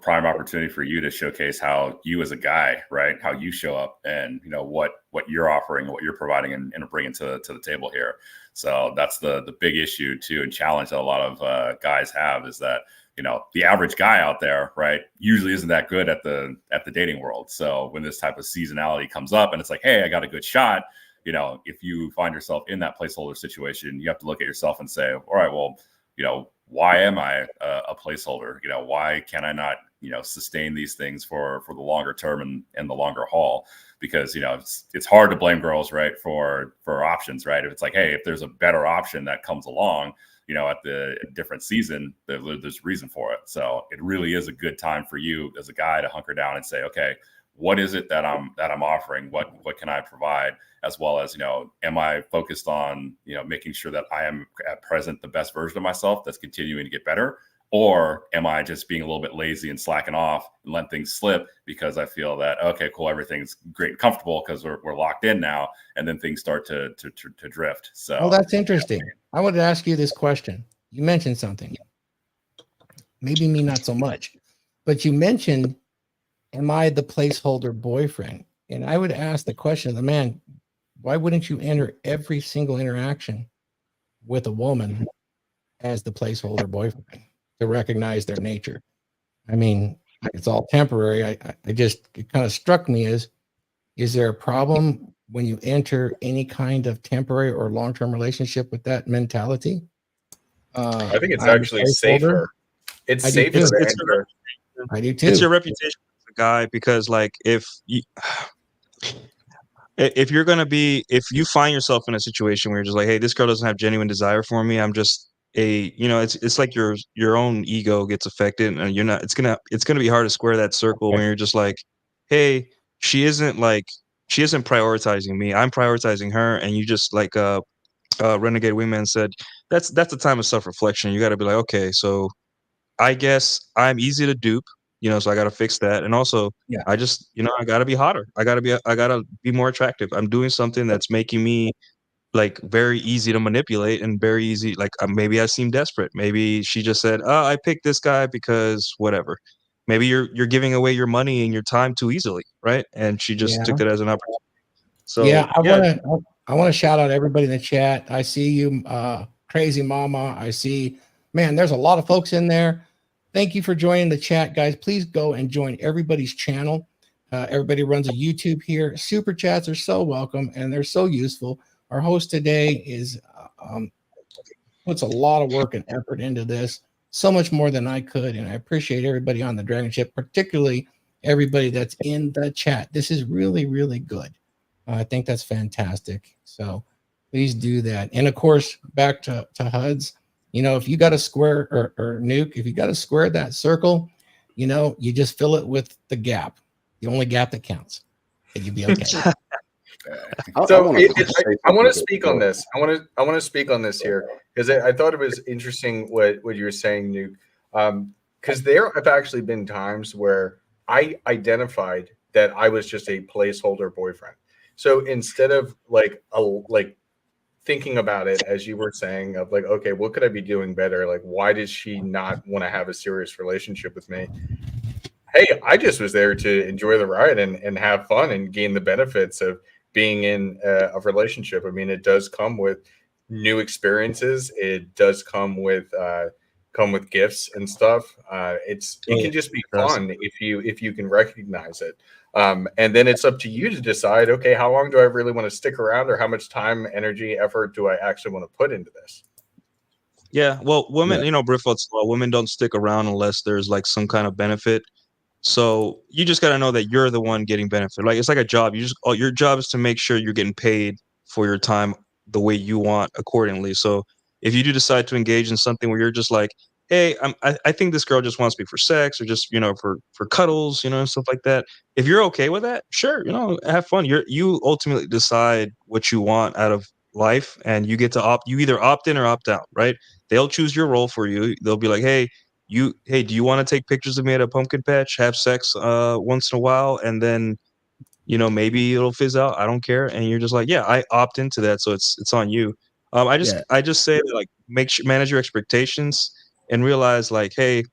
prime opportunity for you to showcase how you as a guy, right, how you show up, and what you're offering, what you're providing, and bringing to the table here. So that's the big issue too, and challenge that a lot of guys have is that the average guy out there, right, usually isn't that good at the dating world. So when this type of seasonality comes up, and it's like, hey, I got a good shot. If you find yourself in that placeholder situation, you have to look at yourself and say, all right, well, why am I a placeholder? Why can I not, sustain these things for the longer term and the longer haul? Because, it's hard to blame girls, right, for options, right? If it's like, hey, if there's a better option that comes along, at the different season, there's reason for it. So it really is a good time for you as a guy to hunker down and say, okay, what is it that I'm offering? What can I provide? As well as, am I focused on, making sure that I am at present the best version of myself that's continuing to get better? Or am I just being a little bit lazy and slacking off and letting things slip because I feel that, okay, cool, everything's great and comfortable because we're locked in now, and then things start to drift. So, well, that's interesting. I would ask you this question. You mentioned something. Maybe me not so much, but you mentioned, am I the placeholder boyfriend? And I would ask the question of the man, why wouldn't you enter every single interaction with a woman as the placeholder boyfriend to recognize their nature? I mean, it's all temporary. I just, it kind of struck me as, is there a problem when you enter any kind of temporary or long-term relationship with that mentality? I think it's I'm the actually placeholder. safer. It's I do safer too. to It's enter. I do too. It's your reputation as a guy, because like if you find yourself in a situation where you're just like, hey, this girl doesn't have genuine desire for me, I'm just it's like your own ego gets affected, and you're not, it's gonna be hard to square that circle when you're just like, hey, she isn't prioritizing me, I'm prioritizing her, and you just like Renegade Wingman said, that's a time of self-reflection. You got to be like, okay, so I guess I'm easy to dupe, so I got to fix that. And also, Yeah. I just, I got to be hotter. I got to be more attractive. I'm doing something that's making me like very easy to manipulate and very easy. Like maybe I seem desperate. Maybe she just said, "Oh, I picked this guy because whatever." Maybe you're giving away your money and your time too easily, right? And she just took it as an opportunity. So I want to shout out everybody in the chat. I see you, Crazy Mama. I see, man, there's a lot of folks in there. Thank you for joining the chat, guys. Please go and join everybody's channel. Everybody runs a YouTube here. Super chats are so welcome and they're so useful. Our host today is puts a lot of work and effort into this, so much more than I could, and I appreciate everybody on the DragonShip, particularly everybody that's in the chat. This is really, really good. I think that's fantastic. So please do that. And of course, back to Huds, if you got a square or Nuke, if you got to square that circle, you just fill it with the gap, the only gap that counts, and you'll be okay. So I want to speak on this. I want to speak on this here because I thought it was interesting what you were saying, Nuke. Because there have actually been times where I identified that I was just a placeholder boyfriend. So instead of like thinking about it, as you were saying, of like, okay, what could I be doing better? Like, why does she not want to have a serious relationship with me? Hey, I just was there to enjoy the ride and have fun and gain the benefits of being in a relationship. I mean, it does come with new experiences. It does come with gifts and stuff. It can just be fun if you can recognize it. And then it's up to you to decide, okay, how long do I really want to stick around, or how much time, energy, effort do I actually want to put into this? Yeah, well, women, Briffel's law, women don't stick around unless there's like some kind of benefit. So you just got to know that you're the one getting benefit. Like it's like a job. Your job is to make sure you're getting paid for your time the way you want accordingly. So if you do decide to engage in something where you're just like, hey, I think this girl just wants me for sex, or just for cuddles, and stuff like that. If you're okay with that, sure, have fun. You ultimately decide what you want out of life, and you get to opt. You either opt in or opt out, right? They'll choose your role for you. They'll be like, hey, do you want to take pictures of me at a pumpkin patch, have sex once in a while, and then maybe it'll fizz out, I don't care, and you're just like, yeah, I opt into that, so it's on you. I just say that, like, manage your expectations and realize, like, hey,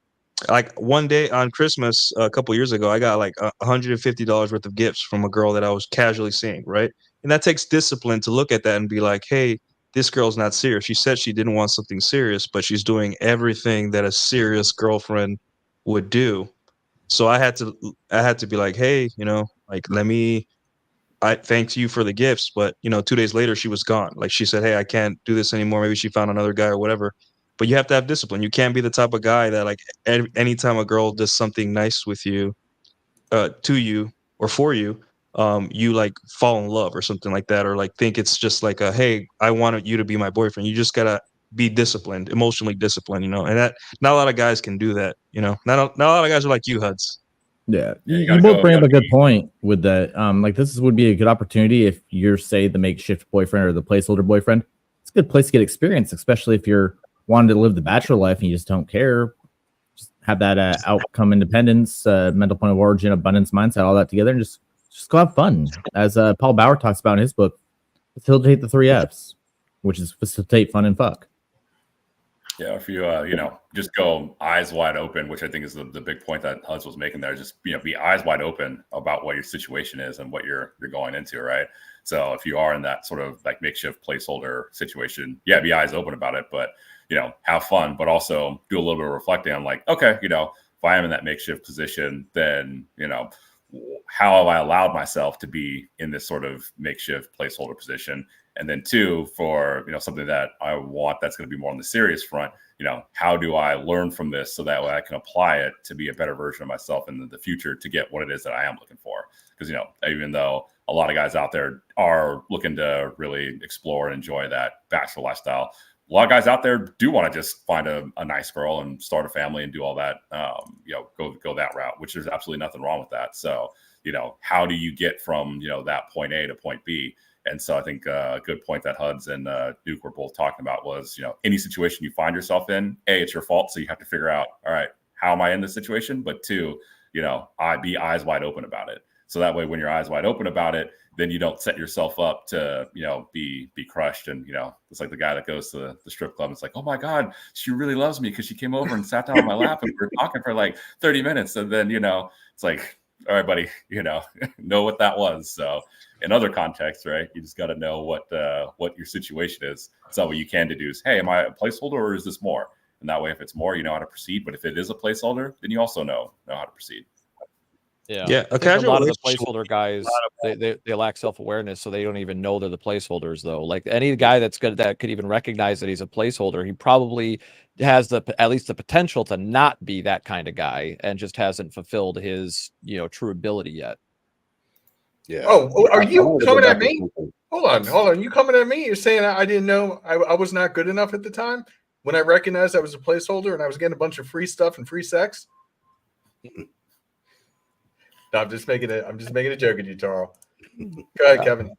like one day on Christmas a couple years ago, I got like $150 worth of gifts from a girl that I was casually seeing, right? And that takes discipline to look at that and be like, hey, this girl's not serious. She said she didn't want something serious, but she's doing everything that a serious girlfriend would do. So I had to be like, hey, like, I thank you for the gifts, but 2 days later she was gone. Like, she said, hey, I can't do this anymore. Maybe she found another guy or whatever. But you have to have discipline. You can't be the type of guy that, like, anytime a girl does something nice with you, to you or for you, you like fall in love or something like that, or like think it's just like hey, I wanted you to be my boyfriend. You just gotta be disciplined, emotionally disciplined, and that not a lot of guys can do that. Not a lot of guys are like you, Huds. Yeah, you both bring up a good point with that. Like, this would be a good opportunity if you're, say, the makeshift boyfriend or the placeholder boyfriend. It's a good place to get experience, especially if you're wanting to live the bachelor life and you just don't care. have that outcome independence, mental point of origin, abundance mindset, all that together, and just go have fun. As Paul Bauer talks about in his book, facilitate the 3 Fs, which is facilitate, fun, and fuck. Yeah, if you just go eyes wide open, which I think is the big point that Huds was making there. Just be eyes wide open about what your situation is and what you're going into, right? So if you are in that sort of like makeshift placeholder situation, yeah, be eyes open about it, but have fun, but also do a little bit of reflecting on like, okay, if I am in that makeshift position, then how have I allowed myself to be in this sort of makeshift placeholder position? And then 2, for something that I want that's going to be more on the serious front, how do I learn from this so that way I can apply it to be a better version of myself in the future to get what it is that I am looking for? Because even though a lot of guys out there are looking to really explore and enjoy that bachelor lifestyle, a lot of guys out there do want to just find a nice girl and start a family and do all that, go that route, which there's absolutely nothing wrong with that. So, how do you get from, that point A to point B? And so I think a good point that Huds and Nuke were both talking about was, any situation you find yourself in, A, it's your fault. So you have to figure out, all right, how am I in this situation? But 2, I be eyes wide open about it. So that way, when you're eyes wide open about it, then you don't set yourself up to, be crushed. And, it's like the guy that goes to the strip club. It's like, oh my God, she really loves me because she came over and sat down on my lap and we were talking for like 30 minutes. And then, it's like, all right, buddy, know what that was. So in other contexts, right, you just got to know what your situation is. So what you can deduce, hey, am I a placeholder or is this more? And that way, if it's more, you know how to proceed. But if it is a placeholder, then you also know how to proceed. Yeah. A lot of the placeholder guys, they lack self-awareness, so they don't even know they're the placeholders, though. Like any guy that could even recognize that he's a placeholder, he probably has at least the potential to not be that kind of guy and just hasn't fulfilled his, true ability yet. Yeah. Oh, are you coming at me? Hold on. You coming at me? You're saying I didn't know I was not good enough at the time when I recognized I was a placeholder and I was getting a bunch of free stuff and free sex? No, I'm just making a joke at you, Taro. Go ahead, Kevin.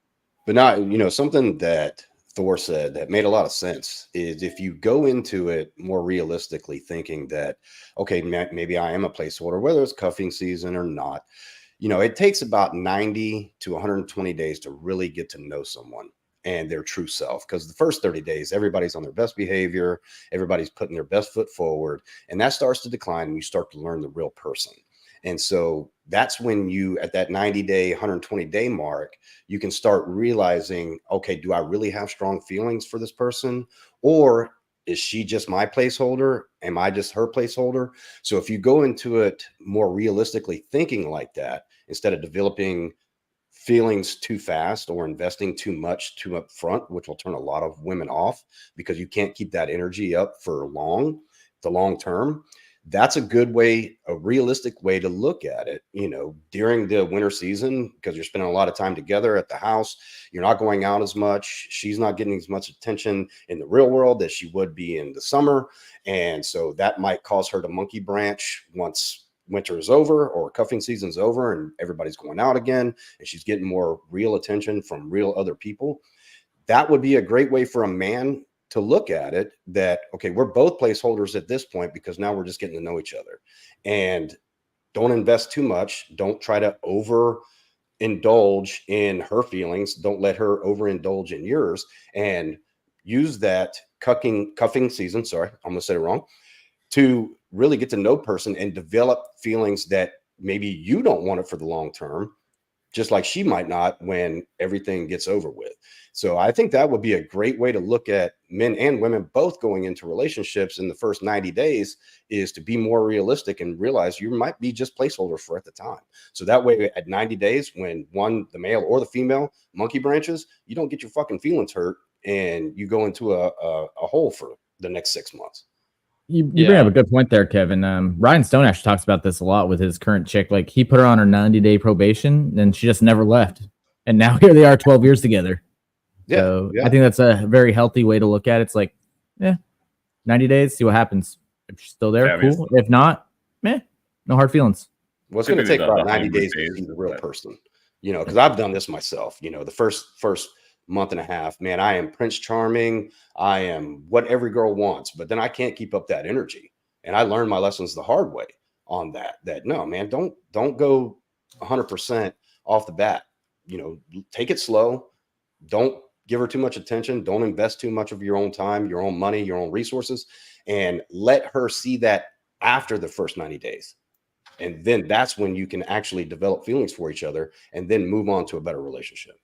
But not, something that Thor said that made a lot of sense is if you go into it more realistically thinking that, okay, maybe I am a placeholder, whether it's cuffing season or not, it takes about 90 to 120 days to really get to know someone and their true self. Because the first 30 days, everybody's on their best behavior. Everybody's putting their best foot forward. And that starts to decline and you start to learn the real person. And so that's when you, at that 90-day, 120-day mark, you can start realizing, okay, do I really have strong feelings for this person? Or is she just my placeholder? Am I just her placeholder? So if you go into it more realistically thinking like that, instead of developing feelings too fast or investing too much too up front, which will turn a lot of women off because you can't keep that energy up for the long term. That's a good way, a realistic way to look at it, during the winter season, because you're spending a lot of time together at the house. You're not going out as much. She's not getting as much attention in the real world as she would be in the summer. And so that might cause her to monkey branch once winter is over or cuffing season's over and everybody's going out again and she's getting more real attention from real other people. That would be a great way for a man to look at it that, okay, we're both placeholders at this point because now we're just getting to know each other. And don't invest too much. Don't try to overindulge in her feelings. Don't let her overindulge in yours. And use that cuffing season, sorry, I'm going to say it wrong, to really get to know person and develop feelings that maybe you don't want it for the long term, just like she might not when everything gets over with. So I think that would be a great way to look at men and women both going into relationships in the first 90 days is to be more realistic and realize you might be just placeholder for at the time. So that way at 90 days, when the male or the female monkey branches, you don't get your fucking feelings hurt and you go into a hole for the next 6 months. You bring up a good point there, Kevin. Ryan Stone actually talks about this a lot with his current chick. Like he put her on her 90-day probation and she just never left. And now here they are 12 years together. So I think that's a very healthy way to look at it. It's like, 90 days, see what happens. If she's still there, cool. If not, no hard feelings. Well, it's going to take about 90 days to see the real person, because I've done this myself. The first month and a half, I am Prince Charming. I am what every girl wants, but then I can't keep up that energy. And I learned my lessons the hard way on that no, man, don't go 100% off the bat. You know, take it slow. Don't give her too much attention. Don't invest too much of your own time, your own money, your own resources, and let her see that after the first 90 days. And then that's when you can actually develop feelings for each other and then move on to a better relationship.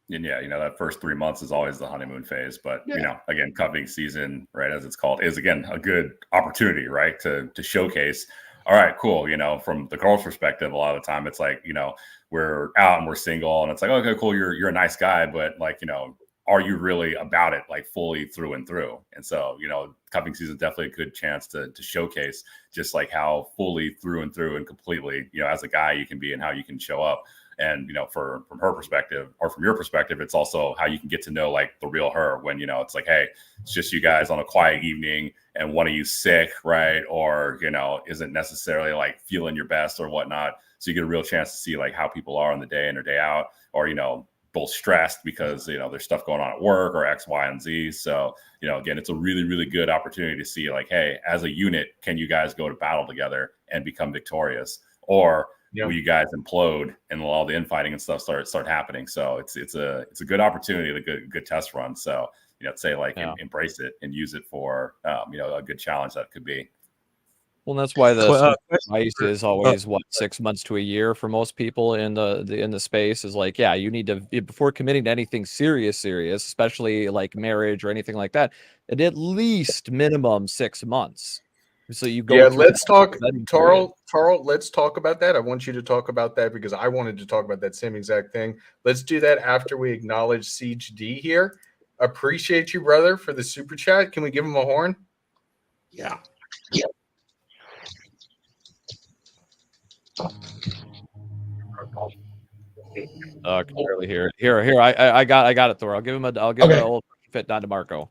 And yeah, you know, that first 3 months is always the honeymoon phase. But, you know, again, cuffing season, right, as it's called, is, again, a good opportunity, right, to showcase, all right, cool. You know, from the girl's perspective, a lot of the time it's like, you know, we're out and we're single and it's like, okay, cool, you're a nice guy. But, like, you know, are you really about it, like, fully through and through? And so, you know, cuffing season is definitely a good chance to showcase just like how fully through and through and completely, you know, as a guy you can be and how you can show up. And, you know, from her perspective or from your perspective, it's also how you can get to know like the real her when, you know, it's like, hey, it's just you guys on a quiet evening and one of you sick, right? Or, you know, isn't necessarily like feeling your best or whatnot. So you get a real chance to see like how people are on the day in or day out, or, you know, both stressed because, you know, there's stuff going on at work or X, Y, and Z. So, you know, again, it's a really, really good opportunity to see like, hey, as a unit, can you guys go to battle together and become victorious? Or will you guys implode and all the infighting and stuff start happening? So it's a good opportunity, a good test run. So, you know, say like embrace it and use it for you know, a good challenge that could be. Well, that's why the advice is always 6 months to a year for most people in the space is like, yeah, you need to, before committing to anything serious, especially like marriage or anything like that, at least minimum 6 months. So you go. Yeah, let's talk, Tarl, let's talk about that. I want you to talk about that because I wanted to talk about that same exact thing. Let's do that after we acknowledge Siege D here. Appreciate you, brother, for the super chat. Can we give him a horn? Yeah. I can barely hear it. Here. I got it, Thor. I'll give him an old fit Don DeMarco.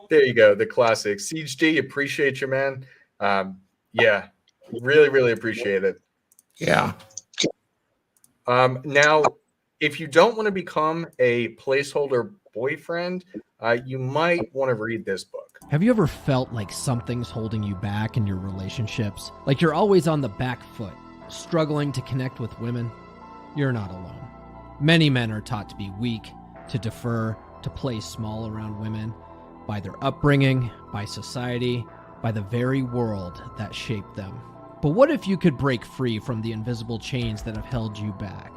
There you go, the classic. Siege D, appreciate you, man. Yeah, really, really appreciate it. Yeah. Now, if you don't want to become a placeholder boyfriend, you might want to read this book. Have you ever felt like something's holding you back in your relationships? Like you're always on the back foot, struggling to connect with women? You're not alone. Many men are taught to be weak, to defer, to play small around women by their upbringing, by society, by the very world that shaped them. But what if you could break free from the invisible chains that have held you back?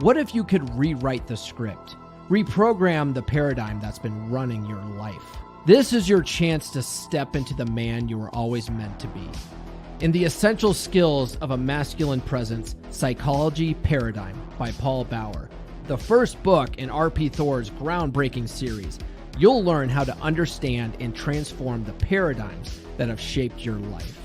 What if you could rewrite the script, reprogram the paradigm that's been running your life? This is your chance to step into the man you were always meant to be. In The Essential Skills of a Masculine Presence, Psychology Paradigm by Paul Bauer, the first book in R.P. Thor's groundbreaking series, you'll learn how to understand and transform the paradigms that have shaped your life.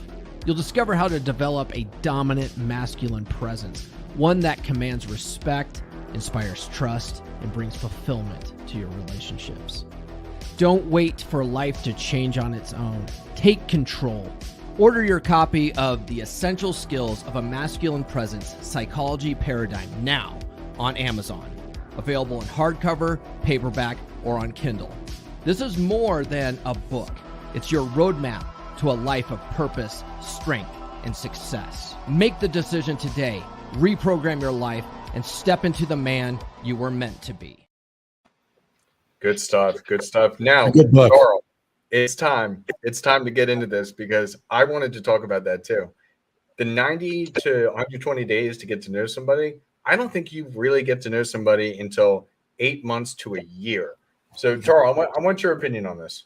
You'll discover how to develop a dominant masculine presence, one that commands respect, inspires trust, and brings fulfillment to your relationships. Don't wait for life to change on its own. Take control. Order your copy of The Essential Skills of a Masculine Presence, Psychology Paradigm now on Amazon. Available in hardcover, paperback, or on Kindle. This is more than a book. It's your roadmap to a life of purpose, strength, and success. Make the decision today. Reprogram your life and step into the man you were meant to be. Good stuff. Good stuff. Now, Good book. Carl, it's time. It's time to get into this because I wanted to talk about that too. The 90 to 120 days to get to know somebody. I don't think you really get to know somebody until 8 months to a year. So, Charles, I want your opinion on this.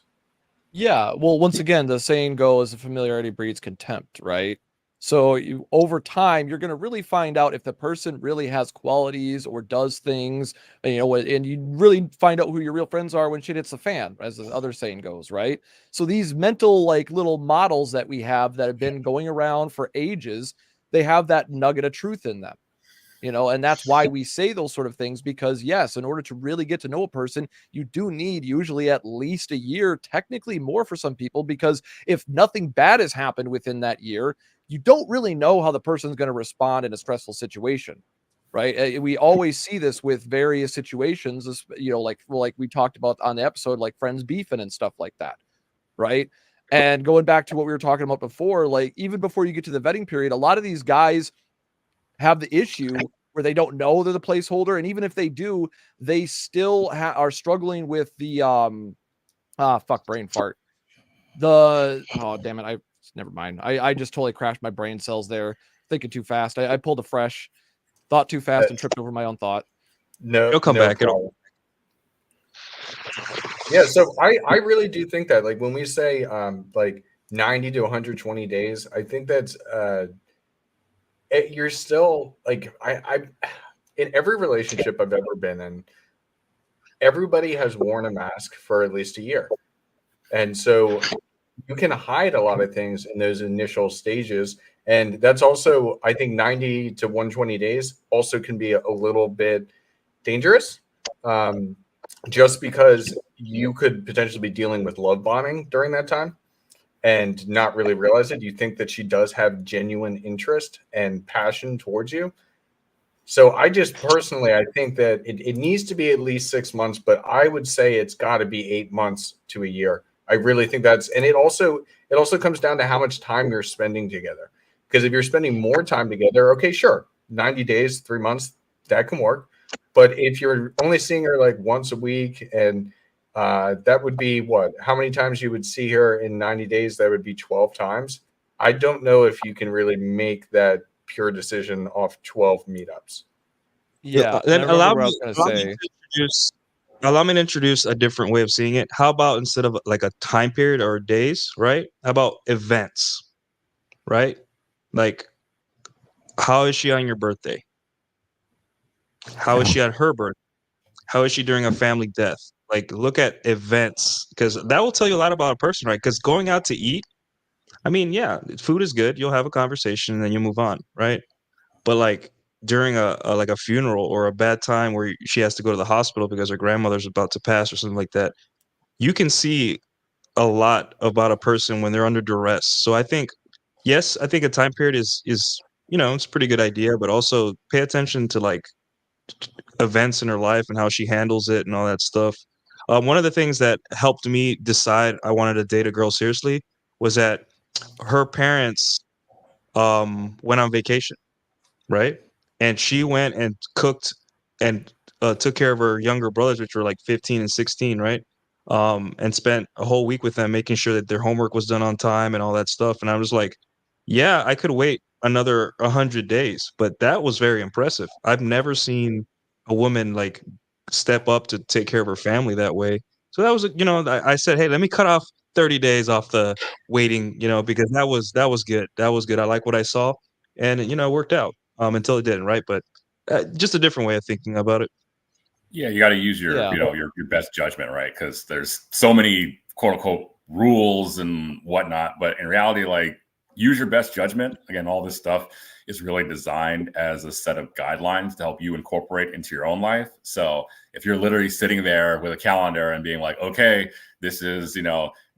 Yeah, well, once again, the saying goes, familiarity breeds contempt, right? So over time, you're going to really find out if the person really has qualities or does things, you know, and you really find out who your real friends are when shit hits the fan, as the other saying goes, right? So these mental, like, little models that we have that have been going around for ages, they have that nugget of truth in them. You know, and that's why we say those sort of things, because yes, in order to really get to know a person, you do need usually at least a year, technically more for some people, because if nothing bad has happened within that year, you don't really know how the person's going to respond in a stressful situation. right? We always see this with various situations, like we talked about on the episode, like friends beefing and stuff like that, right? And going back to what we were talking about before, like even before you get to the vetting period, a lot of these guys have the issue where they don't know they're the placeholder, and even if they do, they still are struggling with the brain fart. Damn it, never mind. I just totally crashed my brain cells there, thinking too fast. I pulled a fresh thought too fast and tripped over my own thought. No, It'll come back. Yeah, so I really do think that, like, when we say like 90 to 120 days, I think that's you're still like I in every relationship I've ever been in, everybody has worn a mask for at least a year. And so you can hide a lot of things in those initial stages. And that's also, I think 90 to 120 days also can be a little bit dangerous, just because you could potentially be dealing with love bombing during that time and not really realize it. You think that she does have genuine interest and passion towards you. So I just personally, I think that it needs to be at least 6 months, but I would say it's got to be 8 months to a year. I really think and it also comes down to how much time you're spending together. Because if you're spending more time together, okay, sure, 90 days, 3 months, that can work. But if you're only seeing her like once a week, and that would be what? How many times you would see her in 90 days? That would be 12 times. I don't know if you can really make that pure decision off 12 meetups. Yeah. Then allow me to introduce a different way of seeing it. How about instead of like a time period or days, right? How about events, right? Like, how is she on your birthday? How is she on her birthday? How is she during a family death? Like, look at events, because that will tell you a lot about a person, right? Because going out to eat, I mean, yeah, food is good. You'll have a conversation and then you move on, right? But like during a funeral or a bad time where she has to go to the hospital because her grandmother's about to pass or something like that, you can see a lot about a person when they're under duress. So I think, yes, I think a time period is it's a pretty good idea, but also pay attention to like events in her life and how she handles it and all that stuff. One of the things that helped me decide I wanted to date a girl seriously was that her parents went on vacation, right? And she went and cooked and took care of her younger brothers, which were like 15 and 16, right? And spent a whole week with them, making sure that their homework was done on time and all that stuff. And I was like, yeah, I could wait another 100 days, but that was very impressive. I've never seen a woman like step up to take care of her family that way. So that was, I said, hey, let me cut off 30 days off the waiting, because that was good. That was good. I like what I saw, and it worked out until it didn't, right? But just a different way of thinking about it. Yeah, you got to use your your best judgment, right? Because there's so many quote unquote rules and whatnot, but in reality, like, use your best judgment. Again, all this stuff is really designed as a set of guidelines to help you incorporate into your own life. So if you're literally sitting there with a calendar and being like, okay, this is,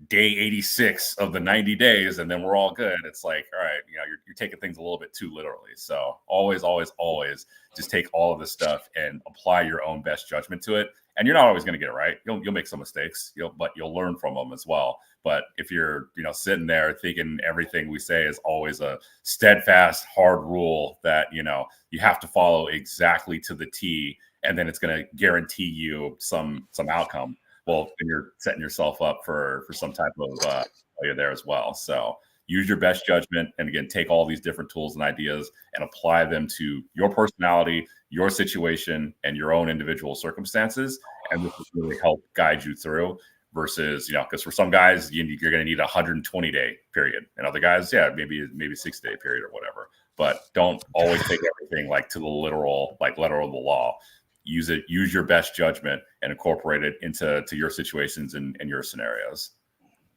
day 86 of the 90 days, and then we're all good. It's like, all right, you're taking things a little bit too literally. So always, always, always just take all of this stuff and apply your own best judgment to it. And you're not always going to get it right. You'll make some mistakes, but you'll learn from them as well. But if you're, sitting there thinking everything we say is always a steadfast, hard rule that, you have to follow exactly to the T, and then it's going to guarantee you some outcome, well, then you're setting yourself up for some type of failure there as well. So use your best judgment, and again, take all these different tools and ideas and apply them to your personality, your situation, and your own individual circumstances. And this will really help guide you through. Versus, because for some guys, you're going to need a 120-day period, and other guys, maybe 60-day period or whatever. But don't always take everything like to the literal, like letter of the law. Use your best judgment and incorporate it into your situations and your scenarios.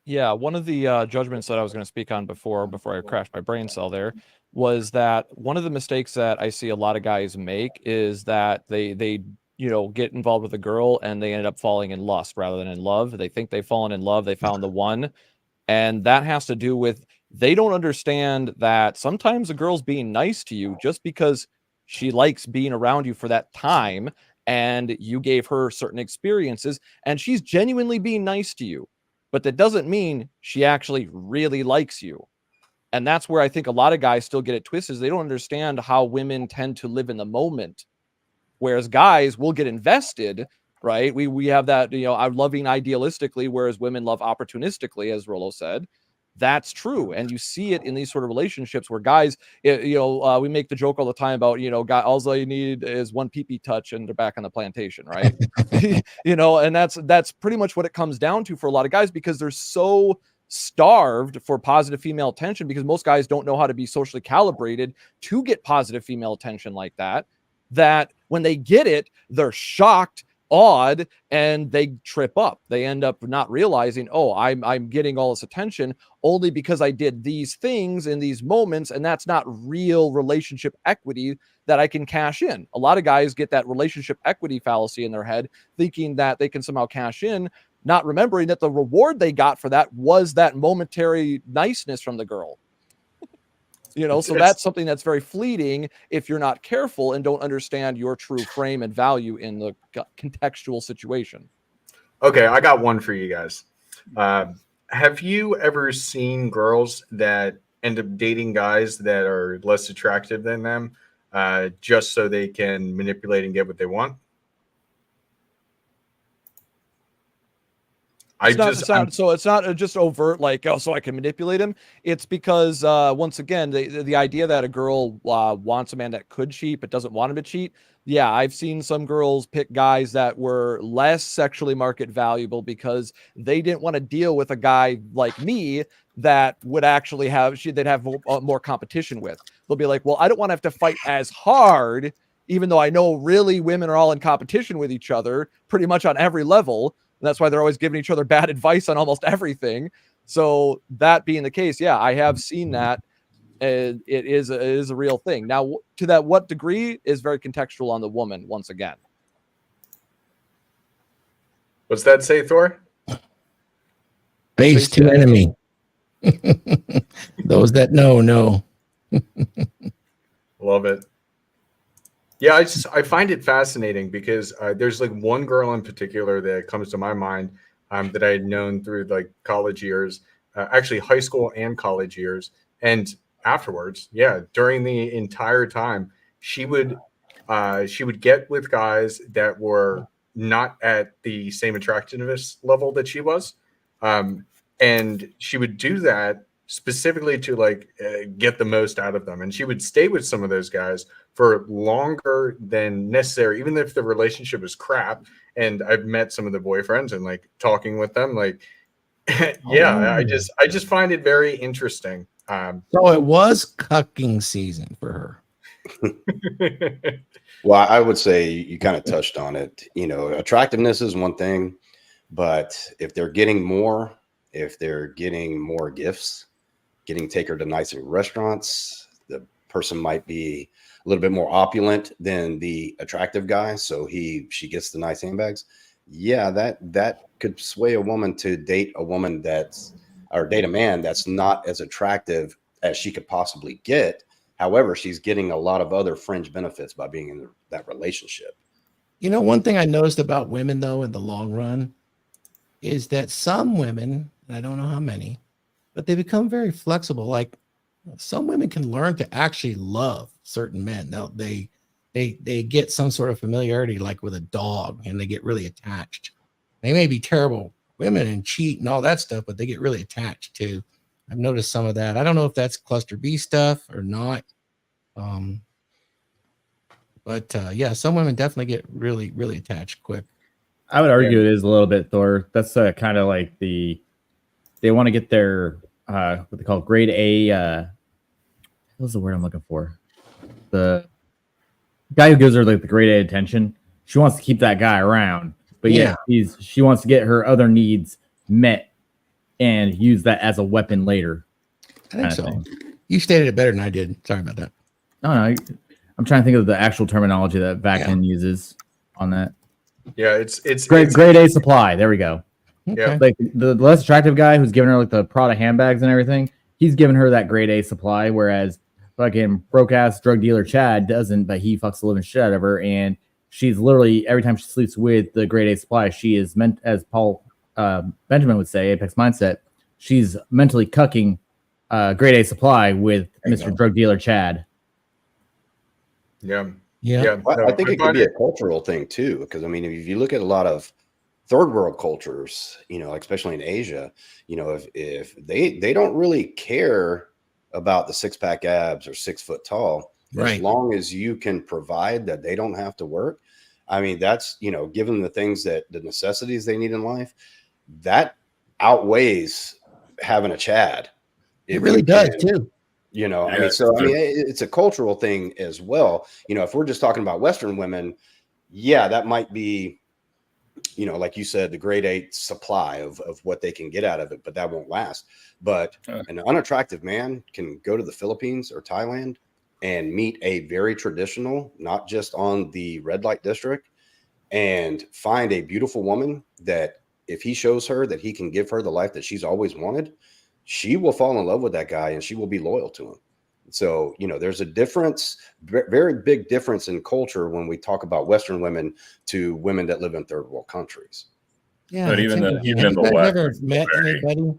Yeah, one of the judgments that I was going to speak on before I crashed my brain cell there was that one of the mistakes that I see a lot of guys make is that they get involved with a girl and they ended up falling in lust rather than in love. They think they've fallen in love, they found the one, and that has to do with they don't understand that sometimes a girl's being nice to you just because She likes being around you for that time, and you gave her certain experiences, and she's genuinely being nice to you. But that doesn't mean she actually really likes you. And that's where I think a lot of guys still get it twisted. They don't understand how women tend to live in the moment, whereas guys will get invested, right? We have that, I'm loving idealistically, whereas women love opportunistically, as Rollo said. That's true. And you see it in these sort of relationships where guys, we make the joke all the time about, guy, all you need is one pee-pee touch and they're back on the plantation, right? And that's pretty much what it comes down to for a lot of guys, because they're so starved for positive female attention, because most guys don't know how to be socially calibrated to get positive female attention like that when they get it, they're shocked, awed, and they trip up. They end up not realizing, oh, I'm getting all this attention only because I did these things in these moments, and that's not real relationship equity that I can cash in. A lot of guys get that relationship equity fallacy in their head, thinking that they can somehow cash in, not remembering that the reward they got for that was that momentary niceness from the girl. So that's something that's very fleeting if you're not careful and don't understand your true frame and value in the contextual situation. Okay, I got one for you guys. Have you ever seen girls that end up dating guys that are less attractive than them just so they can manipulate and get what they want? It's not just overt, like, oh, so I can manipulate him. It's because once again, the idea that a girl wants a man that could cheat but doesn't want him to cheat. Yeah, I've seen some girls pick guys that were less sexually market valuable because they didn't want to deal with a guy like me that would actually they'd have more competition with. They'll be like, well, I don't want to have to fight as hard, even though I know really women are all in competition with each other pretty much on every level. And that's why they're always giving each other bad advice on almost everything. So that being the case, yeah, I have seen that. And it is a real thing. Now, to that what degree is very contextual on the woman, once again. What's that say, Thor? Base to enemy. Those that know. Love it. Yeah, I find it fascinating because there's like one girl in particular that comes to my mind that I had known through like college years, actually high school and college years, and afterwards, during the entire time, she would get with guys that were not at the same attractiveness level that she was, and she would do that specifically to like get the most out of them, and she would stay with some of those guys for longer than necessary, even if the relationship was crap. And I've met some of the boyfriends and like talking with them, like, I just find it very interesting. So it was cucking season for her. Well, I would say you kind of touched on it. Attractiveness is one thing, but if they're getting more gifts, take her to nicer restaurants, the person might be a little bit more opulent than the attractive guy, so she gets the nice handbags. Yeah, that could sway a woman to date a woman date a man that's not as attractive as she could possibly get. However, she's getting a lot of other fringe benefits by being in that relationship. One thing I noticed about women, though, in the long run, is that some women, I don't know how many, but they become very flexible. Like some women can learn to actually love certain men. They get some sort of familiarity, like with a dog, and they get really attached. They may be terrible women and cheat and all that stuff, but they get really attached too. I've noticed some of that. I don't know if that's cluster B stuff or not. But some women definitely get really, really attached quick. I would argue it is a little bit, Thor. That's kind of like they want to get their what they call grade A. What's the word I'm looking for? The guy who gives her like the grade A attention. She wants to keep that guy around, but she wants to get her other needs met and use that as a weapon later. I think so. You stated it better than I did. Sorry about that. No, I'm trying to think of the actual terminology that Viking uses on that. Yeah, it's grade A supply. There we go. Okay. Yeah. Like the less attractive guy who's giving her like the Prada handbags and everything, he's giving her that grade A supply. Whereas fucking broke ass drug dealer Chad doesn't, but he fucks the living shit out of her, and she's literally every time she sleeps with the grade A supply, she is meant, as Paul Benjamin would say, Apex Mindset, she's mentally cucking grade A supply with Mr. Drug Dealer Chad. Yeah. Well, I think it could be a cultural thing too, because I mean, if you look at a lot of third world cultures, especially in Asia, if they don't really care about the 6-pack abs or 6 foot tall, Right. as long as you can provide that they don't have to work. I mean, that's, given the things the necessities they need in life, that outweighs having a Chad. It really does too. It's a cultural thing as well. If we're just talking about Western women, yeah, that might be, like you said, the grade 8 supply of what they can get out of it, but that won't last. But an unattractive man can go to the Philippines or Thailand and meet a very traditional, not just on the red light district, and find a beautiful woman that if he shows her that he can give her the life that she's always wanted, she will fall in love with that guy and she will be loyal to him. So, there's a difference, very big difference in culture when we talk about Western women to women that live in third world countries. Yeah. But even in the West, ever met anybody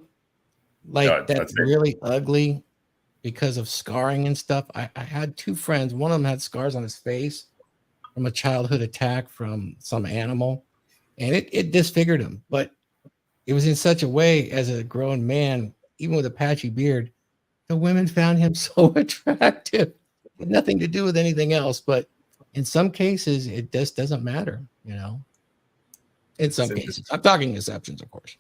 like that's really ugly because of scarring and stuff? I had 2 friends. One of them had scars on his face from a childhood attack from some animal, and it disfigured him. But it was in such a way, as a grown man, even with a patchy beard, the women found him so attractive. It had nothing to do with anything else, but in some cases, it just doesn't matter, In some cases, I'm talking exceptions, of course.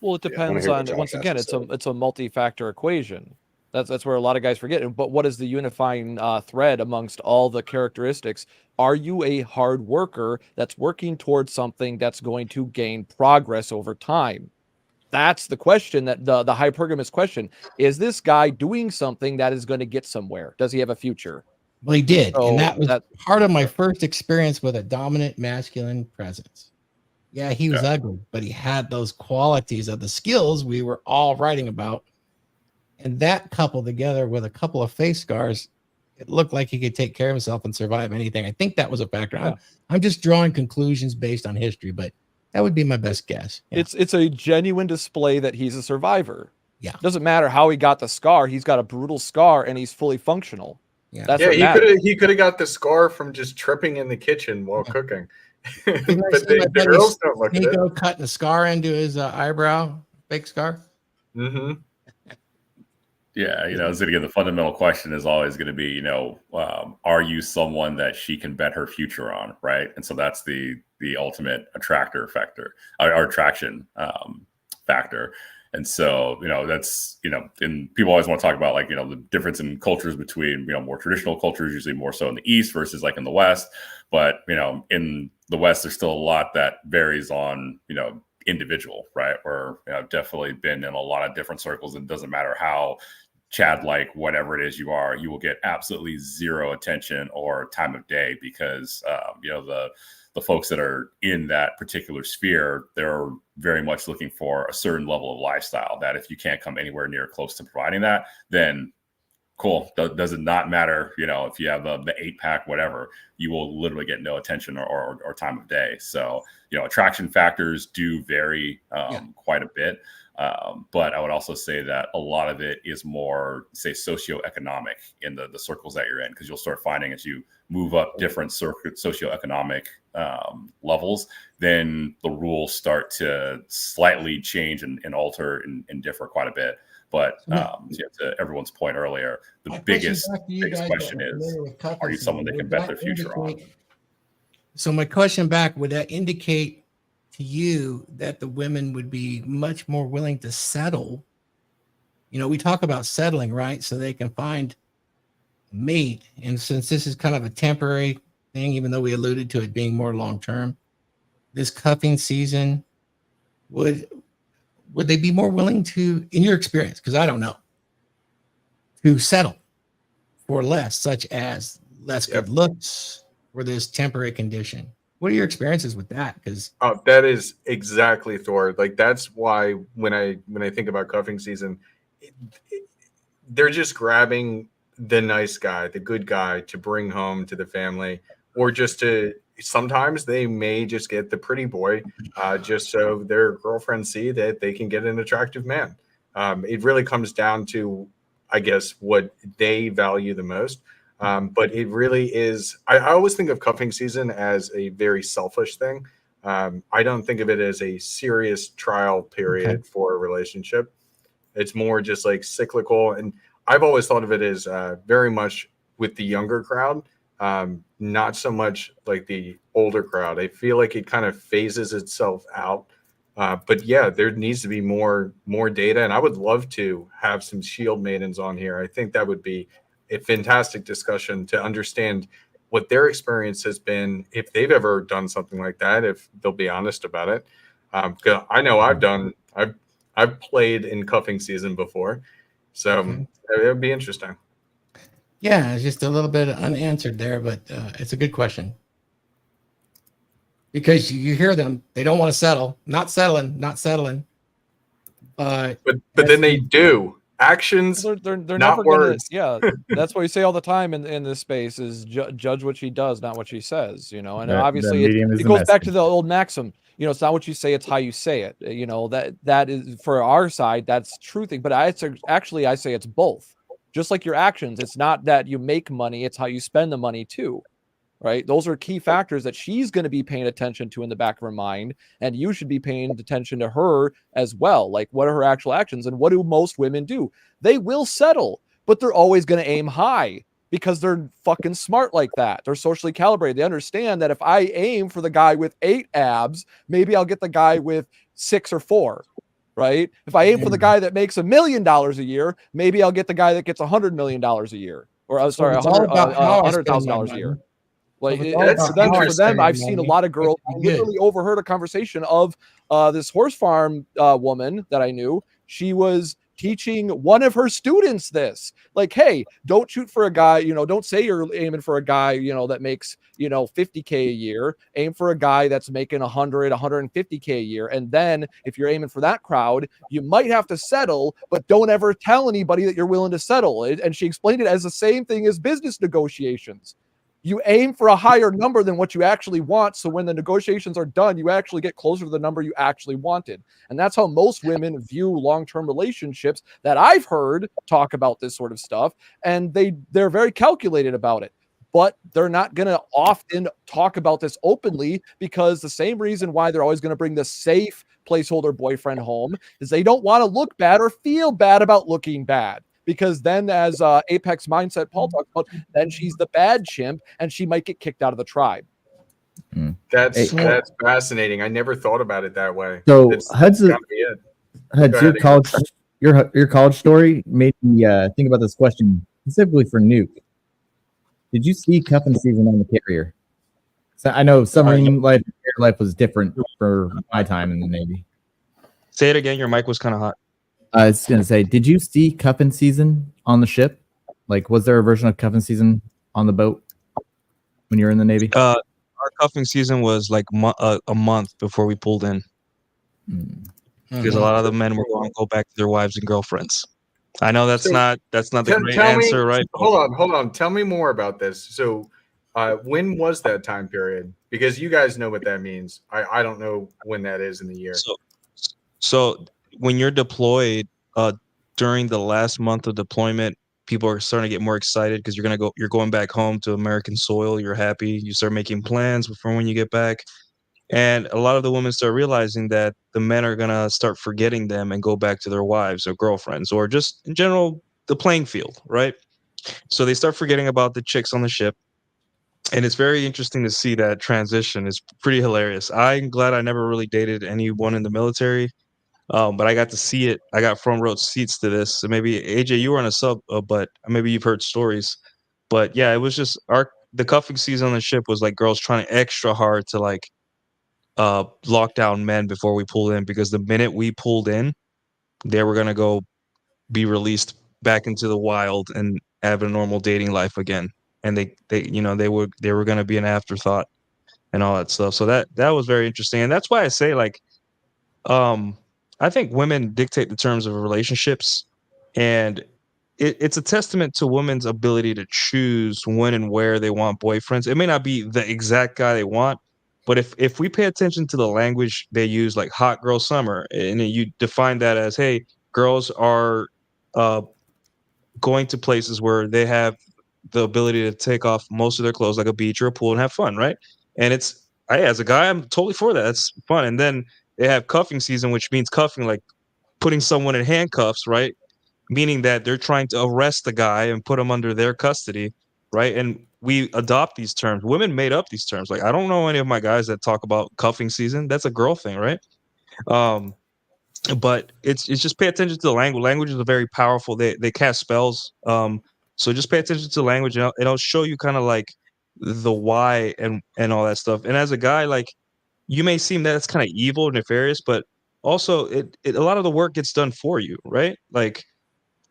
Well, it depends on, once again, it's a multi-factor equation. That's where a lot of guys forget. But what is the unifying thread amongst all the characteristics? Are you a hard worker that's working towards something that's going to gain progress over time? That's the question, that the hypergamous question. Is this guy doing something that is going to get somewhere? Does he have a future? Well, he did. And that was part of my first experience with a dominant masculine presence. Yeah, he was ugly, but he had those qualities of the skills we were all writing about. And that coupled together with a couple of face scars, it looked like he could take care of himself and survive anything. I think that was a factor. Yeah. I'm just drawing conclusions based on history, but that would be my best guess. Yeah. It's a genuine display that he's a survivor. Yeah. Doesn't matter how he got the scar. He's got a brutal scar and he's fully functional. Yeah. That's he could have got the scar from just tripping in the kitchen while cooking. But the girls don't look at it. Cutting a scar into his eyebrow, fake scar. Mm-hmm. Yeah, so again, the fundamental question is always going to be, are you someone that she can bet her future on, right? And so that's the ultimate attractor factor, or attraction factor. And so, that's, and people always want to talk about the difference in cultures between, more traditional cultures, usually more so in the East versus in the West. But, in the West, there's still a lot that varies on, individual, right? Where I've definitely been in a lot of different circles, and it doesn't matter how Chad, whatever it is you are, you will get absolutely zero attention or time of day, because the folks that are in that particular sphere, they're very much looking for a certain level of lifestyle that if you can't come anywhere near close to providing that, then cool. Does it not matter, if you have the 8-pack, whatever, you will literally get no attention or time of day. So, attraction factors do vary quite a bit. But I would also say that a lot of it is more, say, socioeconomic in the circles that you're in, because you'll start finding as you move up different socioeconomic levels, then the rules start to slightly change and alter and differ quite a bit. But to everyone's point earlier, the biggest question is, are you someone that can bet their future on? So my question back, would that indicate to you that the women would be much more willing to settle? We talk about settling, right? So they can find a mate. And since this is kind of a temporary thing, even though we alluded to it being more long-term, this cuffing season, would they be more willing to, in your experience, because I don't know, to settle for less, such as less good looks or this temporary condition? What are your experiences with that? Because that is exactly Thor. That's why when I think about cuffing season, they're just grabbing the nice guy, the good guy to bring home to the family, or just to sometimes they may just get the pretty boy just so their girlfriends see that they can get an attractive man. It really comes down to, I guess, what they value the most. But it really is, I always think of cuffing season as a very selfish thing. I don't think of it as a serious trial period for a relationship. It's more just like cyclical. And I've always thought of it as very much with the younger crowd, not so much like the older crowd. I feel like it kind of phases itself out. But yeah, there needs to be more data. And I would love to have some shield maidens on here. I think that would be a fantastic discussion to understand what their experience has been, if they've ever done something like that, if they'll be honest about it. 'Cause I know I've played in cuffing season before, so it would be interesting. Yeah, it's just a little bit unanswered there, but it's a good question. Because you hear them, they don't want to settle, not settling. But then they do. Actions, they're not never words. gonna. Yeah, that's what we say all the time in this space is judge what she does, not what she says. And obviously it goes back to the old maxim. It's not what you say, it's how you say it. That is for our side, that's true thing. But I say it's both. Just like your actions, it's not that you make money, it's how you spend the money too. Right? Those are key factors that she's going to be paying attention to in the back of her mind. And you should be paying attention to her as well. Like, what are her actual actions? And what do most women do? They will settle, but they're always going to aim high because they're fucking smart like that. They're socially calibrated. They understand that if I aim for the guy with 8 abs, maybe I'll get the guy with 6 or 4. Right? If I aim for the guy that makes $1 million a year, maybe I'll get the guy that gets $100 million a year. Or $100,000 a year. Like for them, I've seen a lot of girls. I literally overheard a conversation of this horse farm woman that I knew. She was teaching one of her students this, like, hey, don't shoot for a guy, don't say you're aiming for a guy, that makes, $50K a year. Aim for a guy that's making $150K a year. And then if you're aiming for that crowd, you might have to settle, but don't ever tell anybody that you're willing to settle. And she explained it as the same thing as business negotiations. You aim for a higher number than what you actually want. So when the negotiations are done, you actually get closer to the number you actually wanted. And that's how most women view long-term relationships that I've heard talk about this sort of stuff. And they're very calculated about it. But they're not going to often talk about this openly because the same reason why they're always going to bring the safe placeholder boyfriend home is they don't want to look bad or feel bad about looking bad. Because then, as Apex Mindset Paul talked about, then she's the bad chimp and she might get kicked out of the tribe. That's fascinating. I never thought about it that way. So Huds, your college story made me think about this question specifically for Nuke. Did you see cuffing season on the carrier? So I know submarine life was different for my time in the Navy. Say it again. Your mic was kind of hot. I was going to say, did you see cuffing season on the ship? Like, was there a version of cuffing season on the boat when you were in the Navy? Our cuffing season was like a month before we pulled in. Because a lot of the men were going to go back to their wives and girlfriends. I know that's not the great answer, right? Hold on. Tell me more about this. So when was that time period? Because you guys know what that means. I don't know when that is in the year. So when you're deployed, during the last month of deployment, people are starting to get more excited because you're going back home to American soil. You're happy. You start making plans before when you get back. And a lot of the women start realizing that the men are going to start forgetting them and go back to their wives or girlfriends or just in general, the playing field, right? So they start forgetting about the chicks on the ship. And it's very interesting to see that transition. It's pretty hilarious. I'm glad I never really dated anyone in the military. But I got to see it. I got front row seats to this. So maybe AJ, you were on a sub, but maybe you've heard stories. But yeah, it was just the cuffing season on the ship was like girls trying extra hard to like lock down men before we pulled in, because the minute we pulled in, they were gonna go be released back into the wild and have a normal dating life again. And they were gonna be an afterthought and all that stuff. So that was very interesting, and that's why I say like, I think women dictate the terms of relationships, and it's a testament to women's ability to choose when and where they want boyfriends. It may not be the exact guy they want, but if we pay attention to the language they use, like hot girl summer, and you define that as, hey, girls are going to places where they have the ability to take off most of their clothes, like a beach or a pool, and have fun, right? And as a guy, I'm totally for that. That's fun. And then they have cuffing season, which means cuffing, like putting someone in handcuffs, right? Meaning that they're trying to arrest the guy and put him under their custody, right? And we adopt these terms. Women made up these terms. Like, I don't know any of my guys that talk about cuffing season. That's a girl thing, right? But it's just pay attention to the language. Language is a very powerful. They cast spells. So just pay attention to the language, and it'll show you kind of like the why and all that stuff. And as a guy, like, you may seem that it's kind of evil and nefarious, but also it a lot of the work gets done for you, right? Like,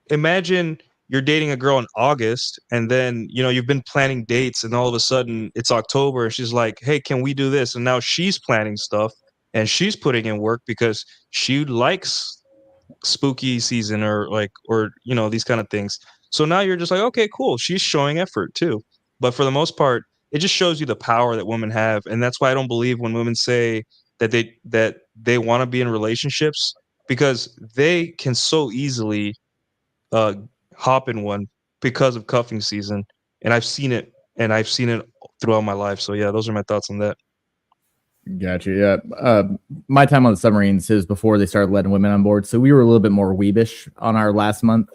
imagine you're dating a girl in August, and then you've been planning dates, and all of a sudden it's October and she's like, hey, can we do this? And now she's planning stuff and she's putting in work because she likes spooky season or these kind of things. So now you're just like, okay, cool, she's showing effort too. But for the most part, it just shows you the power that women have. And that's why I don't believe when women say that they want to be in relationships, because they can so easily hop in one because of cuffing season. And I've seen it throughout my life. So yeah, those are my thoughts on that. Gotcha. Yeah. My time on the submarines is before they started letting women on board. So we were a little bit more weebish on our last month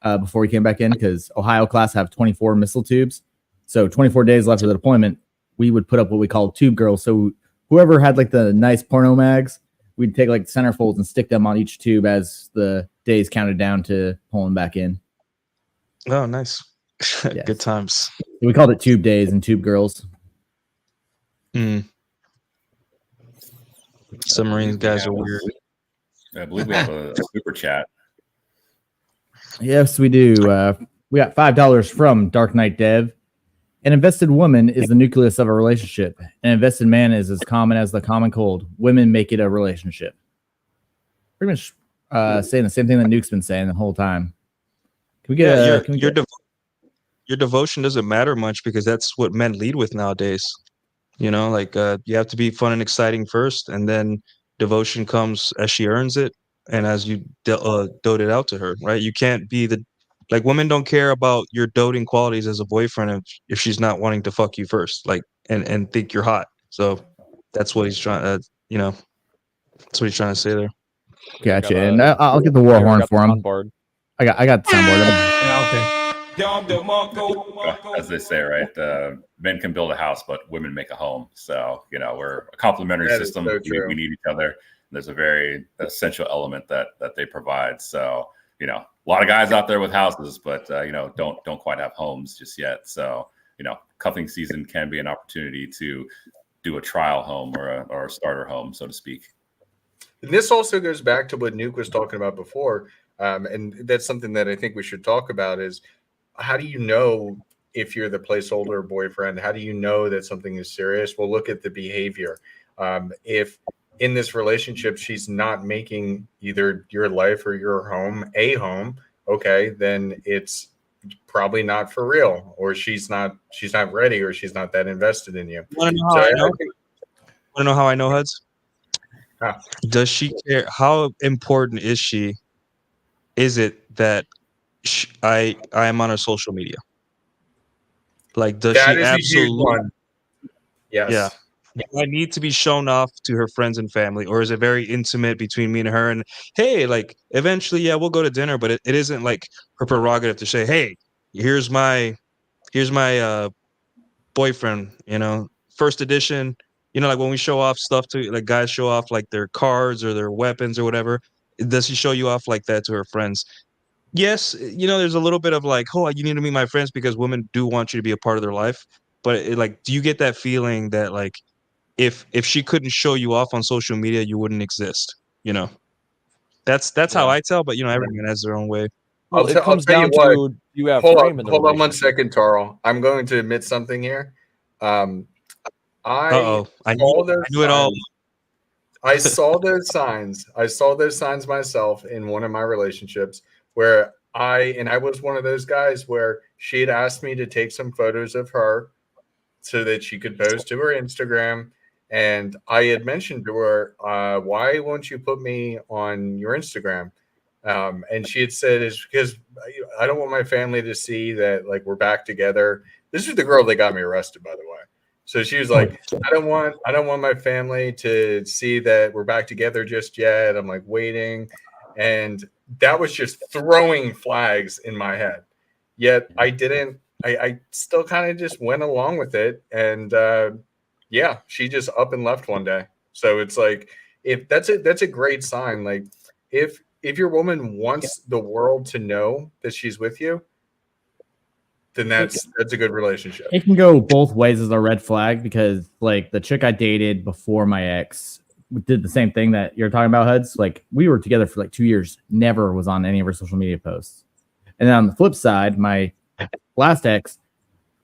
before we came back in, because Ohio class have 24 missile tubes. So 24 days left of the deployment, we would put up what we call tube girls. So whoever had like the nice porno mags, we'd take like centerfolds and stick them on each tube as the days counted down to pulling back in. Oh, nice. Yes. Good times. We called it tube days and tube girls. Submarine guys are weird. I believe we have a super chat. Yes, we do. We got $5 from Dark Knight Dev. An invested woman is the nucleus of a relationship. An invested man is as common as the common cold. Women make it a relationship. Pretty much saying the same thing that Nuke's been saying the whole time. Can we get your devotion doesn't matter much, because that's what men lead with nowadays. You have to be fun and exciting first, and then devotion comes as she earns it and as you dote it out to her, right? You can't be women don't care about your doting qualities as a boyfriend if she's not wanting to fuck you first, and think you're hot. So that's what he's trying to, that's what he's trying to say there. Gotcha. And I'll get the war horn for him. I got the soundboard. Yeah, okay. As they say, right? Men can build a house, but women make a home. So, we're a complementary system. So we need each other. There's a very essential element that they provide. So, a lot of guys out there with houses, but don't quite have homes just yet. So, cuffing season can be an opportunity to do a trial home or a starter home, so to speak. And this also goes back to what Nuke was talking about before. And that's something that I think we should talk about is, how do you know if you're the placeholder boyfriend? How do you know that something is serious? Well, look at the behavior. If in this relationship, she's not making either your life or your home a home, okay, then it's probably not for real, or she's not ready, or she's not that invested in you. Want to know how I know, Huds? Does she care? How important is she? Is it that I am on her social media? Like, does that she is absolutely? Yes. Yeah. Do I need to be shown off to her friends and family, or is it very intimate between me and her? And hey, like, eventually, yeah, we'll go to dinner, but it isn't like her prerogative to say, hey, here's my boyfriend, first edition. Like when we show off stuff to, like, guys show off like their cards or their weapons or whatever. Does she show you off like that to her friends? Yes, there's a little bit of like, oh, you need to meet my friends, because women do want you to be a part of their life. But do you get that feeling that, like, if she couldn't show you off on social media, you wouldn't exist? That's how I tell. But everyone has their own way. Well, it comes tell down you what, to, you have hold frame in the on one relationship. second, Tarl. I'm going to admit something here. I knew it all. I saw those signs. I saw those signs myself in one of my relationships, where I was one of those guys where she had asked me to take some photos of her so that she could post to her Instagram. And I had mentioned to her, why won't you put me on your Instagram? And she had said, it's because I don't want my family to see that like we're back together. This is the girl that got me arrested, by the way. So she was like, I don't want my family to see that we're back together just yet. I'm like waiting. And that was just throwing flags in my head. Yet I didn't, I still kind of just went along with it. And yeah, she just up and left one day. So it's like, if that's a great sign. Like if your woman wants the world to know that she's with you, then that's a good relationship. It can go both ways as a red flag, because like the chick I dated before my ex did the same thing that you're talking about, Huds. Like we were together for like 2 years, never was on any of her social media posts. And then on the flip side, my last ex,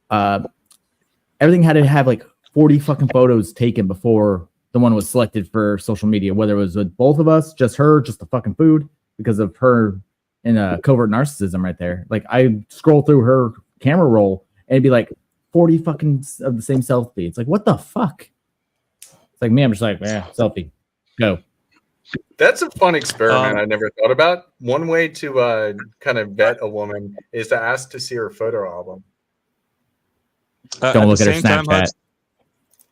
everything had to have like 40 fucking photos taken before the one was selected for social media, whether it was with both of us, just her, just the fucking food, because of her and covert narcissism right there. Like I scroll through her camera roll and it'd be like 40 fucking of the same selfie. It's like, what the fuck? It's like, man, I'm just like, yeah, selfie, go. That's a fun experiment I never thought about. One way to kind of vet a woman is to ask to see her photo album. Don't look at her Snapchat.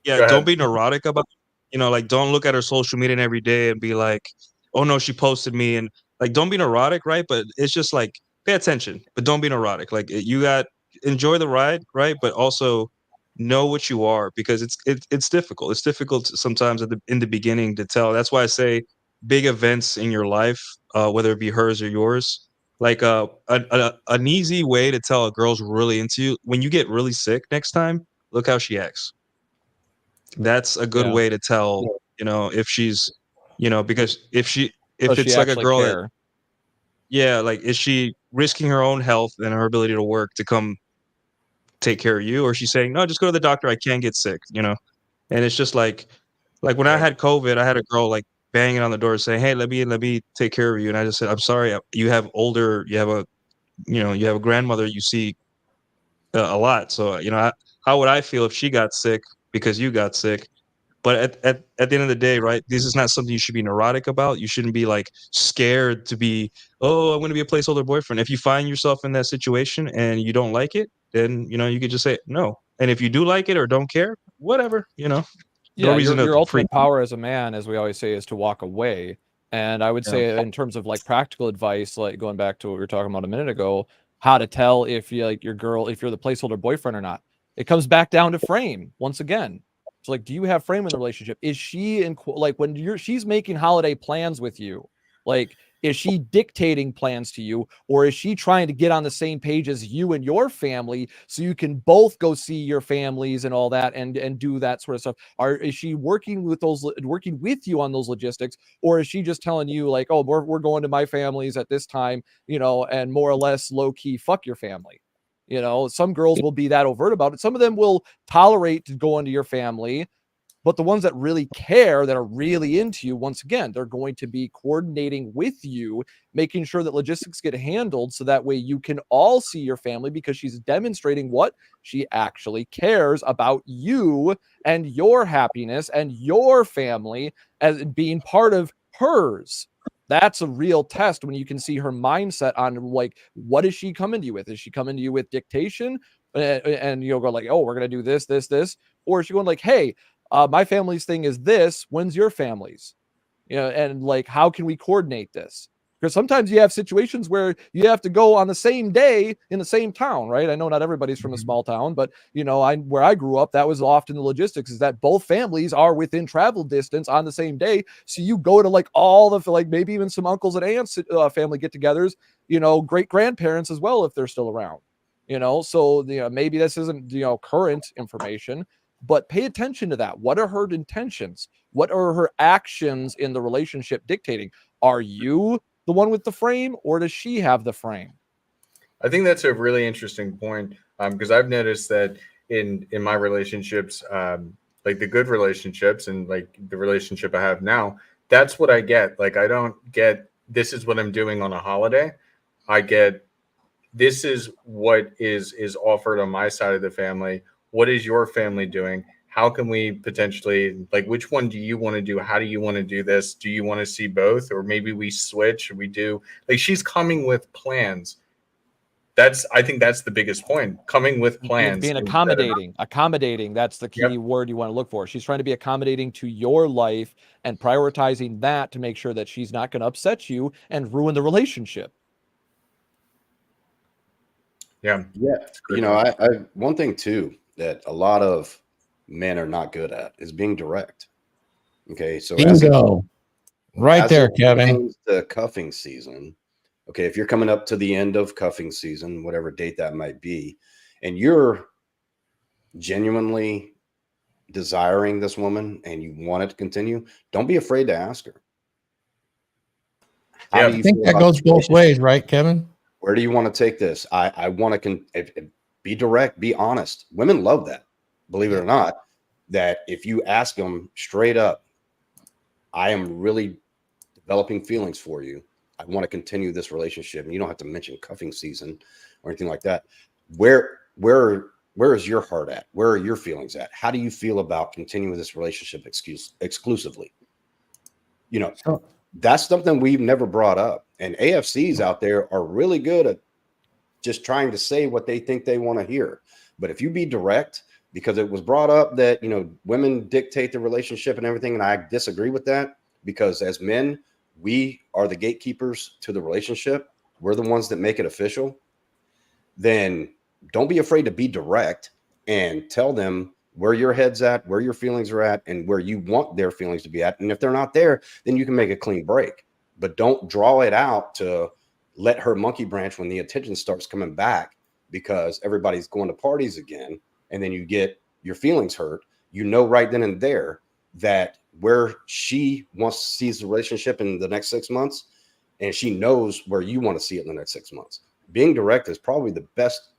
Yeah, don't be neurotic about it. Like don't look at her social media every day and be like, oh no, she posted me, and like don't be neurotic, right? But it's just like pay attention, but don't be neurotic. Like enjoy the ride, right? But also know what you are, because it's difficult. It's difficult sometimes in the beginning to tell. That's why I say big events in your life, whether it be hers or yours, like an easy way to tell a girl's really into you, when you get really sick next time, look how she acts. That's a good way to tell, if she's, because if it's like a girl that, like, is she risking her own health and her ability to work to come take care of you, or is she saying, no, just go to the doctor, I can't get sick, And it's just like when I had COVID, I had a girl like banging on the door saying, hey, let me take care of you. And I just said, I'm sorry, you have a grandmother you see a lot. So, how would I feel if she got sick because you got sick? But at the end of the day, right, this is not something you should be neurotic about. You shouldn't be like scared to be, oh, I'm going to be a placeholder boyfriend. If you find yourself in that situation and you don't like it, then, you could just say no. And if you do like it or don't care, whatever, Yeah, no reason your to ultimate power as a man, as we always say, is to walk away. And I would say in terms of like practical advice, like going back to what we were talking about a minute ago, how to tell if you like your girl, if you're the placeholder boyfriend or not. It comes back down to frame once again. So like, do you have frame in the relationship? Is she like when she's making holiday plans with you? Like, is she dictating plans to you, or is she trying to get on the same page as you and your family so you can both go see your families and all that and do that sort of stuff? Is she working with you on those logistics, or is she just telling you like, oh, we're going to my families at this time, and more or less low key fuck your family? Some girls will be that overt about it. Some of them will tolerate to go into your family, but the ones that really care, that are really into you, once again, they're going to be coordinating with you, making sure that logistics get handled so that way you can all see your family, because she's demonstrating what she actually cares about you and your happiness and your family as being part of hers. That's a real test when you can see her mindset on like, what is she coming to you with? Is she coming to you with dictation? And you'll go like, oh, we're going to do this, this, this. Or is she going like, hey, my family's thing is this. When's your family's? And like, how can we coordinate this? Because sometimes you have situations where you have to go on the same day in the same town, right? I know not everybody's from a small town, but where I grew up, that was often the logistics, is that both families are within travel distance on the same day. So you go to like all the, like maybe even some uncles and aunts, family get-togethers, great grandparents as well, if they're still around, so maybe this isn't, current information, but pay attention to that. What are her intentions? What are her actions in the relationship dictating? Are you the one with the frame, or does she have the frame? I think that's a really interesting point, because I've noticed that in my relationships, like the good relationships and like the relationship I have now, that's what I get. Like I don't get, this is what I'm doing on a holiday. I get this is what is offered on my side of the family. What is your family doing? How can we potentially, like, which one do you want to do? How do you want to do this? Do you want to see both? Or maybe we switch or we do, like, she's coming with plans. I think that's the biggest point. Coming with plans. Being accommodating. That's the key word you want to look for. She's trying to be accommodating to your life and prioritizing that to make sure that she's not going to upset you and ruin the relationship. Yeah. You know, I one thing too that a lot of men are not good at is being direct. Okay, so bingo, right there, Kevin. The cuffing season. Okay, if you're coming up to the end of cuffing season, whatever date that might be, and you're genuinely desiring this woman and you want it to continue, don't be afraid to ask her. How do you think that goes both ways, right, Kevin? Where do you want to take this? I want to be direct, be honest. Women love that, believe it or not, that if you ask them straight up, I am really developing feelings for you. I want to continue this relationship. And you don't have to mention cuffing season or anything like that. Where is your heart at? Where are your feelings at? How do you feel about continuing this relationship exclusively? You know, that's something we've never brought up. And AFCs out there are really good at just trying to say what they think they want to hear. But if you be direct, because it was brought up that, you know, women dictate the relationship and everything, and I disagree with that, because as men, we are the gatekeepers to the relationship. We're the ones that make it official. Then don't be afraid to be direct and tell them where your head's at, where your feelings are at, and where you want their feelings to be at. And if they're not there, then you can make a clean break. But don't draw it out to let her monkey branch when the attention starts coming back, because everybody's going to parties again. And then you get your feelings hurt. You know right then and there that where she wants to see the relationship in the next 6 months, and she knows where you want to see it in the next 6 months. Being direct is probably the best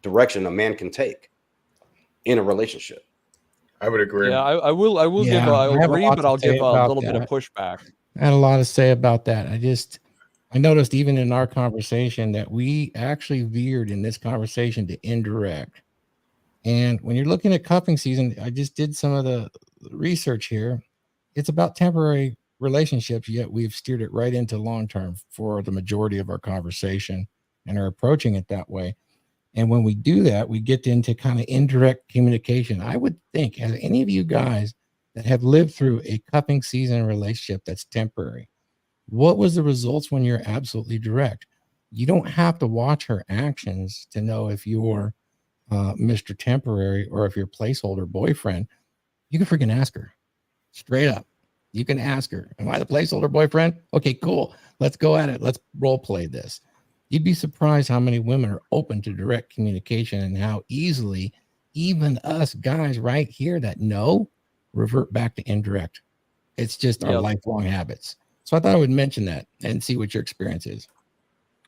direction a man can take in a relationship. I would agree. Yeah, I will agree, but I'll give a little bit of pushback. I had a lot to say about that. I noticed even in our conversation that we actually veered in this conversation to indirect. And when you're looking at cuffing season, I just did some of the research here. It's about temporary relationships, yet we've steered it right into long-term for the majority of our conversation and are approaching it that way. And when we do that, we get into kind of indirect communication. I would think, as any of you guys that have lived through a cuffing season relationship that's temporary, what was the results when you're absolutely direct? You don't have to watch her actions to know if you're Mr. Temporary or if you're placeholder boyfriend. You can freaking ask her straight up. You can ask her, am I the placeholder boyfriend? Okay, cool. Let's go at it. Let's role play this. You'd be surprised how many women are open to direct communication and how easily even us guys right here that know revert back to indirect. It's just our lifelong habits. So I thought I would mention that and see what your experience is.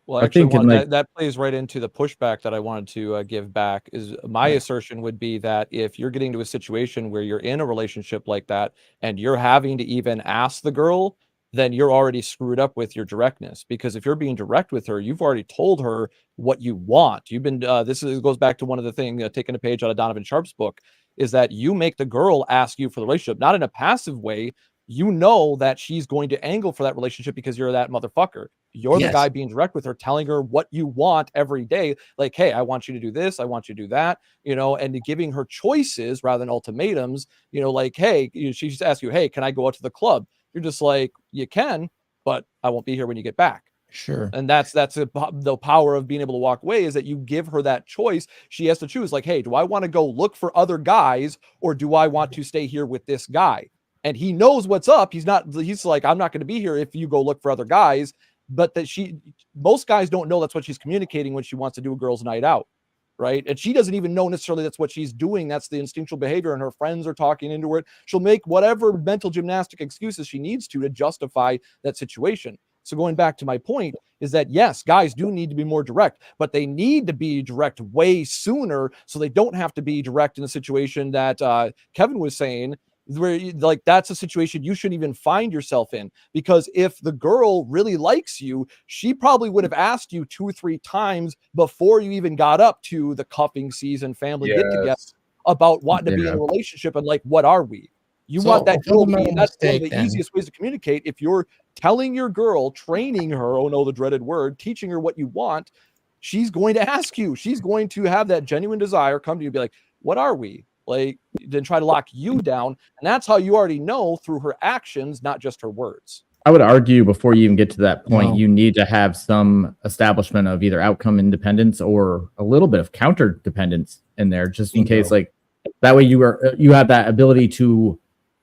Well, actually, that plays right into the pushback that I wanted to give back. Is my assertion would be that if you're getting to a situation where you're in a relationship like that and you're having to even ask the girl, then you're already screwed up with your directness. Because if you're being direct with her, you've already told her what you want. You've been goes back to one of the things, taking a page out of Donovan Sharp's book, is that you make the girl ask you for the relationship, not in a passive way. You know that she's going to angle for that relationship because you're that motherfucker. You're the guy being direct with her, telling her what you want every day. Like, hey, I want you to do this. I want you to do that, and giving her choices rather than ultimatums, like, hey, she just asks you, hey, can I go out to the club? You're just like, you can, but I won't be here when you get back. Sure. And that's the power of being able to walk away, is that you give her that choice. She has to choose, like, hey, do I want to go look for other guys, or do I want to stay here with this guy? And he knows what's up. He's like, I'm not going to be here if you go look for other guys. But most guys don't know that's what she's communicating when she wants to do a girl's night out. Right. And she doesn't even know necessarily that's what she's doing. That's the instinctual behavior. And her friends are talking into it. She'll make whatever mental gymnastic excuses she needs to justify that situation. So going back to my point is that, yes, guys do need to be more direct, but they need to be direct way sooner so they don't have to be direct in a situation that Kevin was saying, like that's a situation you shouldn't even find yourself in, because if the girl really likes you, she probably would have asked you 2 or 3 times before you even got up to the cuffing season family get together Yes. about wanting to be in a relationship and like, what are we? You want that girl to be, that's one of the easiest ways to communicate. If you're telling your girl, training her, oh no, the dreaded word, teaching her what you want, she's going to ask you. She's going to have that genuine desire come to you and be like, what are we? Like, then try to lock you down. And that's how you already know through her actions, not just her words. I would argue before you even get to that point, you need to have some establishment of either outcome independence or a little bit of counter dependence in there, just in case, like that way you have that ability to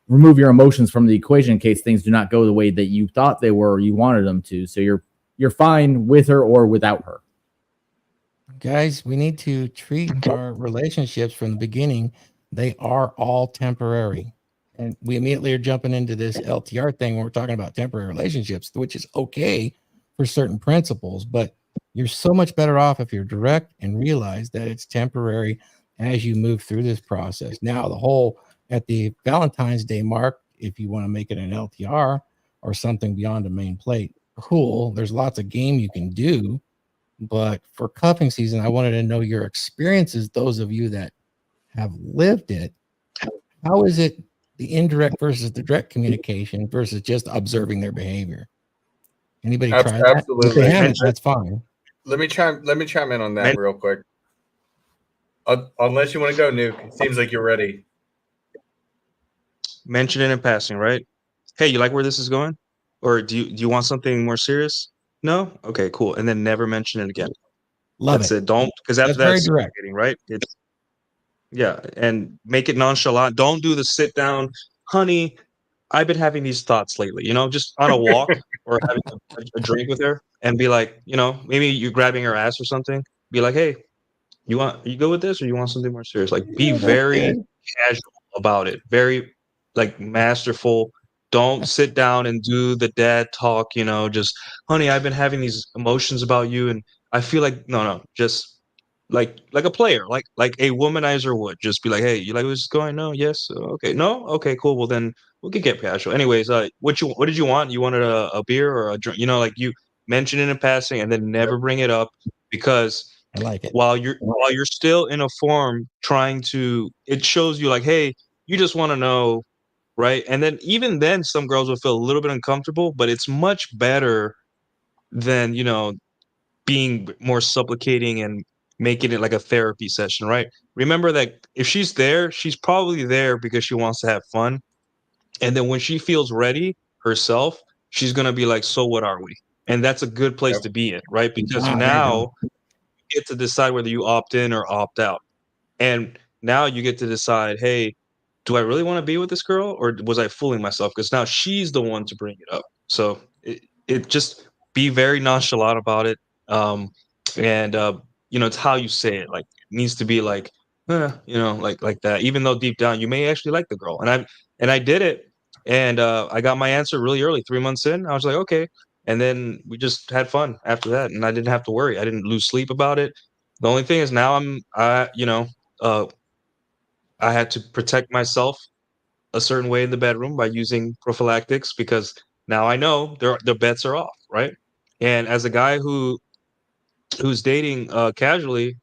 remove your emotions from the equation in case things do not go the way that you thought they were or you wanted them to. So you're fine with her or without her. Guys, we need to treat our relationships from the beginning. They are all temporary. And we immediately are jumping into this LTR thing when we're talking about temporary relationships, which is okay for certain principles, but you're so much better off if you're direct and realize that it's temporary as you move through this process. Now, the whole at the Valentine's Day mark, if you want to make it an LTR or something beyond a main plate, cool. There's lots of game you can do. But for cuffing season, I wanted to know your experiences, those of you that have lived it. How is it the indirect versus the direct communication versus just observing their behavior? Anybody try that? Absolutely. If they haven't, that's fine. Let me chime in on that real quick. Unless you want to go, Nuke. It seems like you're ready. Mention it in passing, right? Hey, you like where this is going? Or do you want something more serious? No? Okay, cool. And then never mention it again. That's it. Don't, because after very that's direct, right? It's and make it nonchalant. Don't do the sit down, honey. I've been having these thoughts lately, just on a walk or having a drink with her and be like, maybe you're grabbing her ass or something. Be like, hey, are you good with this or you want something more serious? Like, be very casual about it. Very like masterful. Don't sit down and do the dad talk, just, honey, I've been having these emotions about you and I feel like no, just like a player, like a womanizer would. Just be like, hey, you like what's going? No, yes, okay, no, okay, cool. Well, then we could get casual. Anyways, what did you want? You wanted a beer or a drink? Like you mention it in passing and then never bring it up because I like it. While you're still in a form trying to, it shows you like, hey, you just want to know, right? And then even then, some girls will feel a little bit uncomfortable, but it's much better than being more supplicating and making it like a therapy session, right? Remember that if she's there, she's probably there because she wants to have fun. And then when she feels ready herself, she's going to be like, so what are we? And that's a good place to be in, right? Because now you get to decide whether you opt in or opt out. And now you get to decide, hey, do I really want to be with this girl or was I fooling myself? Because now she's the one to bring it up. So it just be very nonchalant about it. And it's how you say it. Like it needs to be like, like that. Even though deep down you may actually like the girl. And I did it, and I got my answer really early. 3 months in, I was like, okay. And then we just had fun after that, and I didn't have to worry. I didn't lose sleep about it. The only thing is now I had to protect myself a certain way in the bedroom by using prophylactics because now I know their bets are off, right? And as a guy who's dating casually,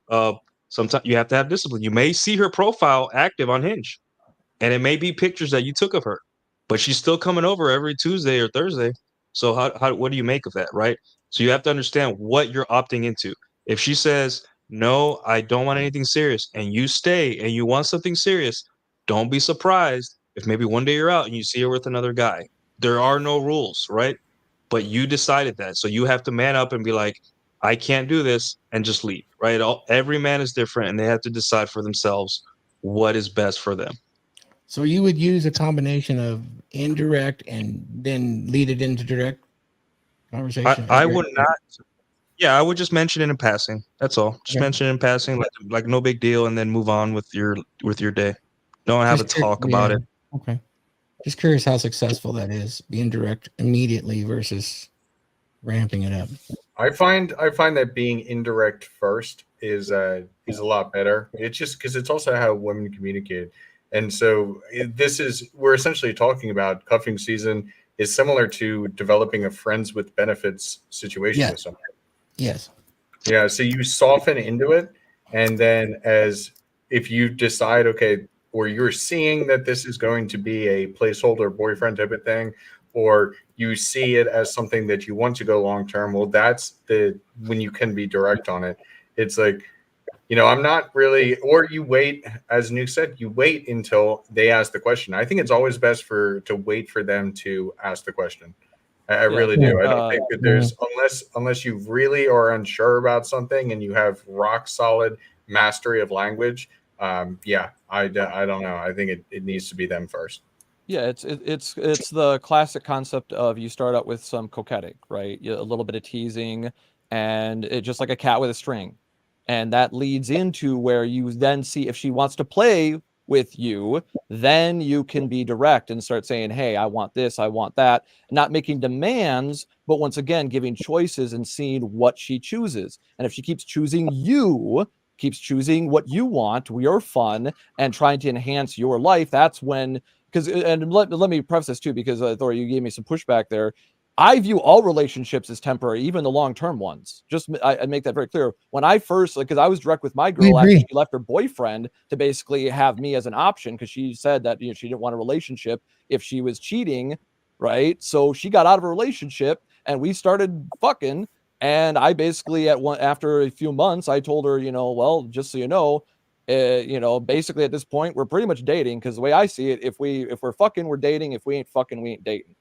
sometimes you have to have discipline. You may see her profile active on Hinge, and it may be pictures that you took of her, but she's still coming over every Tuesday or Thursday. So what do you make of that, right? So you have to understand what you're opting into. If she says, no, I don't want anything serious, and you stay and you want something serious, don't be surprised if maybe one day you're out and you see her with another guy. There are no rules, right? But you decided that. So you have to man up and be like, I can't do this and just leave, right? Every man is different and they have to decide for themselves what is best for them. So you would use a combination of indirect and then lead it into direct conversation? I would not. Yeah, I would just mention it in passing. That's all. Just mention it in passing, like no big deal, and then move on with your day. Don't have to talk about it. Okay. Just curious how successful that is, being direct immediately versus ramping it up. I find that being indirect first is a lot better. It's just because it's also how women communicate. And so we're essentially talking about cuffing season is similar to developing a friends with benefits situation with someone. Yes. Yeah. So you soften into it. And then if you decide, okay, or you're seeing that this is going to be a placeholder boyfriend type of thing, or you see it as something that you want to go long-term, well, that's when you can be direct on it. It's like, I'm not really, or you wait, as Nuke said, you wait until they ask the question. I think it's always best to wait for them to ask the question. I really do. I don't think that there's, unless you really are unsure about something and you have rock solid mastery of language. I don't know. I think it needs to be them first. Yeah, it's the classic concept of you start out with some coquetting, right? A little bit of teasing, and it just like a cat with a string. And that leads into where you then see if she wants to play with you, then you can be direct and start saying, hey, I want this, I want that, not making demands, but once again, giving choices and seeing what she chooses. And if she keeps choosing what you want, your fun, and trying to enhance your life, that's when, and let me preface this too, because Thor, you gave me some pushback there. I view all relationships as temporary, even the long-term ones. Just I make that very clear. When I first, because I was direct with my girl after she left her boyfriend to basically have me as an option, because she said that she didn't want a relationship if she was cheating, right? So she got out of a relationship and we started fucking. And I basically after a few months, I told her, well, just so you know, basically at this point we're pretty much dating, because the way I see it, if we're fucking, we're dating. If we ain't fucking, we ain't dating.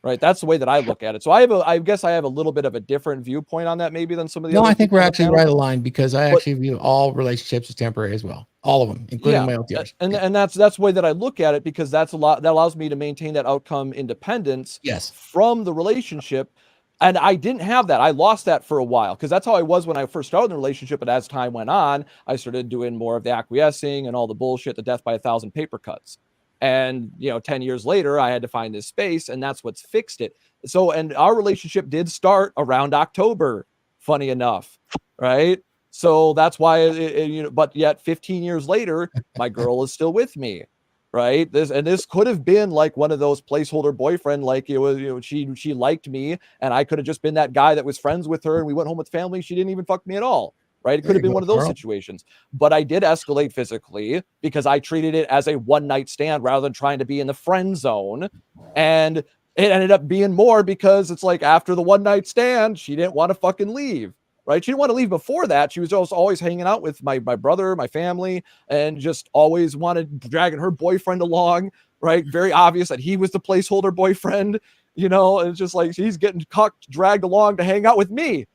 Right. That's the way that I look at it. So I guess I have a little bit of a different viewpoint on that maybe than some of the other. No, I think we're actually right aligned, because I actually view all relationships as temporary as well. All of them, including my LTRs. And that's the way that I look at it, because that allows me to maintain that outcome independence from the relationship. And I didn't have that. I lost that for a while, because that's how I was when I first started the relationship. But as time went on, I started doing more of the acquiescing and all the bullshit, the death by 1,000 paper cuts. And, 10 years later, I had to find this space, and that's what's fixed it. So, and our relationship did start around October, funny enough, right? So that's why, but yet 15 years later, my girl is still with me, right? This could have been like one of those placeholder boyfriend, like it was, she liked me, and I could have just been that guy that was friends with her, and we went home with family. She didn't even fuck me at all. Right. It could have been one of those situations, but I did escalate physically because I treated it as a one night stand rather than trying to be in the friend zone. And it ended up being more because it's like after the one night stand, she didn't want to fucking leave. Right. She didn't want to leave before that. She was just always hanging out with my brother, my family, and just always wanted dragging her boyfriend along. Right. Very obvious that he was the placeholder boyfriend, and it's just like she's getting dragged along to hang out with me.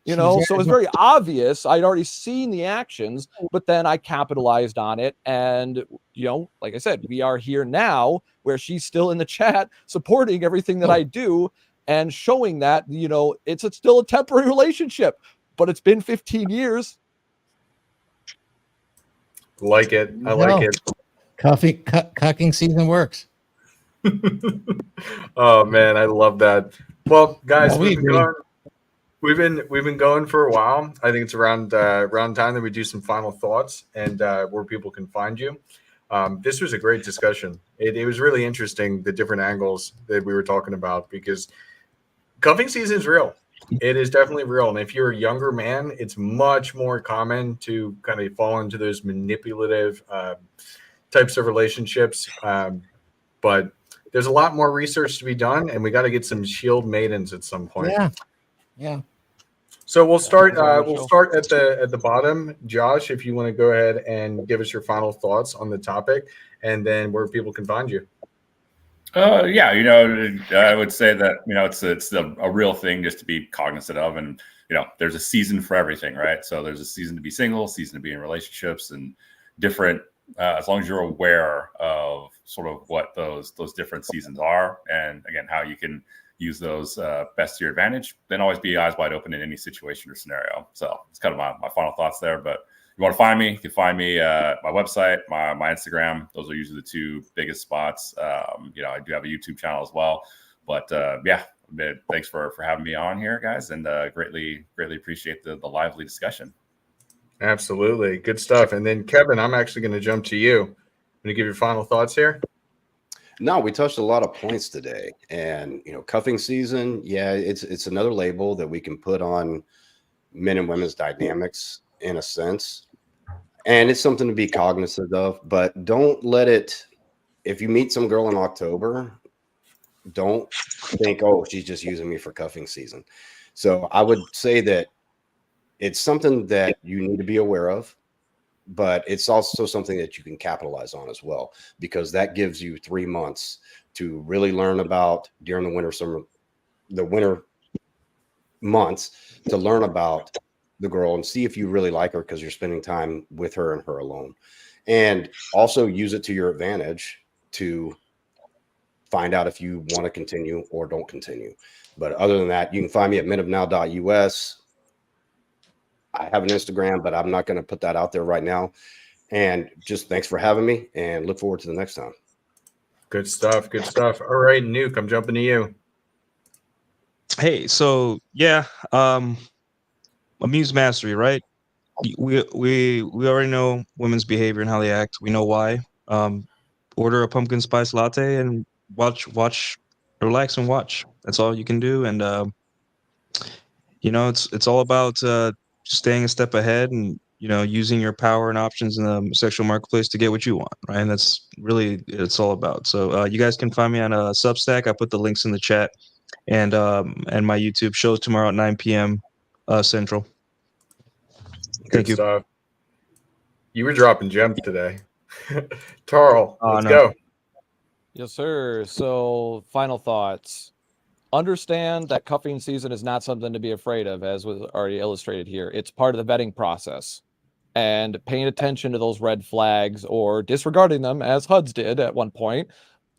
So it's very obvious. I'd already seen the actions, but then I capitalized on it. And, like I said, we are here now where she's still in the chat supporting everything that I do and showing that, it's still a temporary relationship, but it's been 15 years. Like it. I like it. Cucking season works. Oh, man. I love that. Well, guys, We've been going for a while. I think it's around time that we do some final thoughts and where people can find you. This was a great discussion. It was really interesting, the different angles that we were talking about, because cuffing season is real. It is definitely real. And if you're a younger man, it's much more common to kind of fall into those manipulative types of relationships. But there's a lot more research to be done, and we got to get some shield maidens at some point. Yeah. So we'll start. We'll start at the bottom, Josh. If you want to go ahead and give us your final thoughts on the topic, and then where people can find you. I would say that it's a real thing just to be cognizant of, and there's a season for everything, right? So there's a season to be single, season to be in relationships, and different. As long as you're aware of sort of what those different seasons are, and again how you can use those best to your advantage, then always be eyes wide open in any situation or scenario. So it's kind of my final thoughts there. But if you want to find me, you can find me my website, my Instagram. Those are usually the two biggest spots. I do have a YouTube channel as well. But thanks for having me on here, guys, and greatly appreciate the lively discussion. Absolutely. Good stuff. And then Kevin, I'm actually going to jump to you. to give your final thoughts here? No, we touched a lot of points today, and cuffing season. Yeah, it's another label that we can put on men and women's dynamics in a sense, and it's something to be cognizant of. But don't let it. If you meet some girl in October, don't think, oh, she's just using me for cuffing season. So I would say that it's something that you need to be aware of, but it's also something that you can capitalize on as well, because that gives you 3 months to really learn about during the winter months, to learn about the girl and see if you really like her, because you're spending time with her and her alone, and also use it to your advantage to find out if you want to continue or don't continue. But other than that, you can find me at menofnow.us. I have an Instagram, but I'm not going to put that out there right now. And just thanks for having me, and look forward to the next time. Good stuff. Good stuff. All right, Nuke, I'm jumping to you. Hey, so yeah, Amuse Mastery, right? We already know women's behavior and how they act. We know why. Order a pumpkin spice latte and watch, relax and watch. That's all you can do. And it's all about staying a step ahead and using your power and options in the sexual marketplace to get what you want, right? And that's really it's all about. So you guys can find me on a Substack. I put the links in the chat, and my YouTube shows tomorrow at 9 p.m. Central. Thank you. Stuff. You were dropping gems today. Tarl, let's no. go. Yes, sir. So, final thoughts. Understand that cuffing season is not something to be afraid of, as was already illustrated here. It's part of the vetting process. And paying attention to those red flags or disregarding them, as Huds did at one point,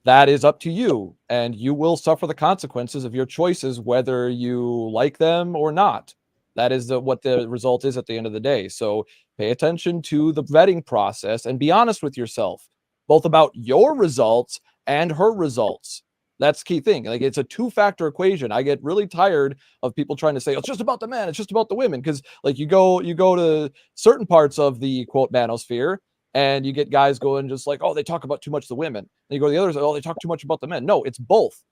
that is up to you. And you will suffer the consequences of your choices, whether you like them or not. That is what the result is at the end of the day. So pay attention to the vetting process and be honest with yourself, both about your results and her results. That's the key thing. Like, it's a 2-factor equation. I get really tired of people trying to say, it's just about the men, it's just about the women. Because like you go to certain parts of the quote manosphere, and you get guys going just like, oh, they talk about too much the women. And you go to the others, oh, they talk too much about the men. No, it's both.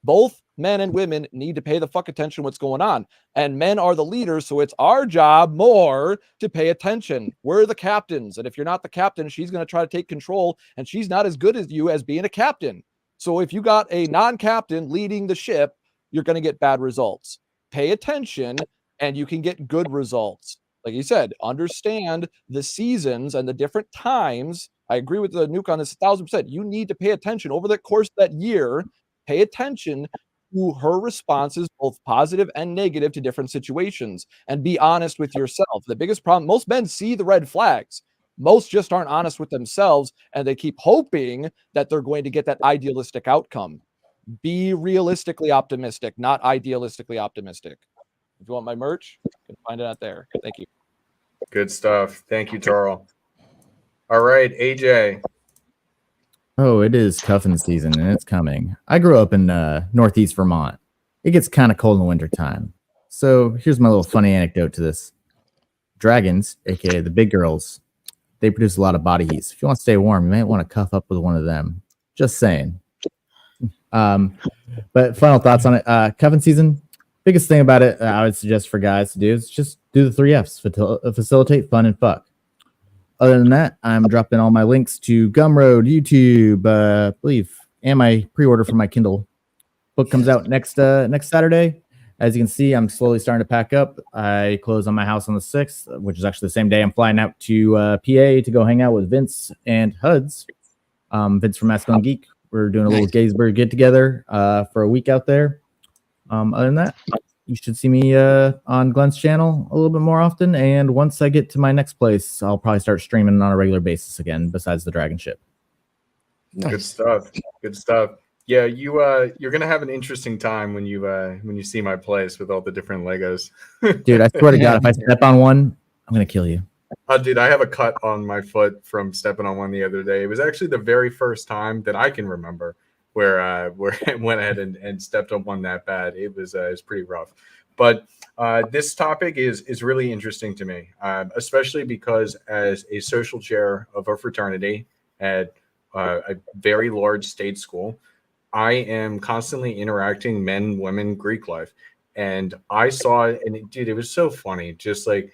Both men and women need to pay the fuck attention to what's going on. And men are the leaders, so it's our job more to pay attention. We're the captains. And if you're not the captain, she's going to try to take control, and she's not as good as you as being a captain. So if you got a non-captain leading the ship, you're going to get bad results. Pay attention, and you can get good results. Like you said, understand the seasons and the different times. I agree with the Nuke on this 1,000%. You need to pay attention over the course of that year. Pay attention to her responses, both positive and negative, to different situations, and be honest with yourself. The biggest problem, most men see the red flags. Most just aren't honest with themselves, and they keep hoping that they're going to get that idealistic outcome. Be realistically optimistic, not idealistically optimistic. If you want my merch, you can find it out there. Thank you. Good stuff. Thank you, Tarl. All right, AJ. Oh, it is cuffing season, and it's coming. I grew up in Northeast Vermont. It gets kind of cold in the wintertime. So here's my little funny anecdote to this. Dragons, aka the big girls, they produce a lot of body heat. So if you want to stay warm, you might want to cuff up with one of them. Just saying. But final thoughts on it. Cuffing season, biggest thing about it I would suggest for guys to do is just do the 3 Fs. Facilitate, fun, and fuck. Other than that, I'm dropping all my links to Gumroad, YouTube, I believe, and my pre-order for my Kindle. Book comes out next Saturday. As you can see, I'm slowly starting to pack up. I close on my house on the 6th, which is actually the same day I'm flying out to PA to go hang out with Vince and Huds. Vince from Masculine Geek. We're doing a little Gettysburg get-together for a week out there. Other than that, you should see me on Glenn's channel a little bit more often. And once I get to my next place, I'll probably start streaming on a regular basis again, besides the DragonShip. Nice. Good stuff. Good stuff. Yeah, you're gonna have an interesting time when you see my place with all the different Legos. Dude, I swear to God, if I step on one, I'm gonna kill you. Dude, I have a cut on my foot from stepping on one the other day. It was actually the very first time that I can remember where I went ahead and stepped on one that bad. It was pretty rough. But this topic is really interesting to me, especially because as a social chair of a fraternity, and a very large state school. I am constantly interacting men, women, Greek life. And I saw it, and dude, it was so funny. Just like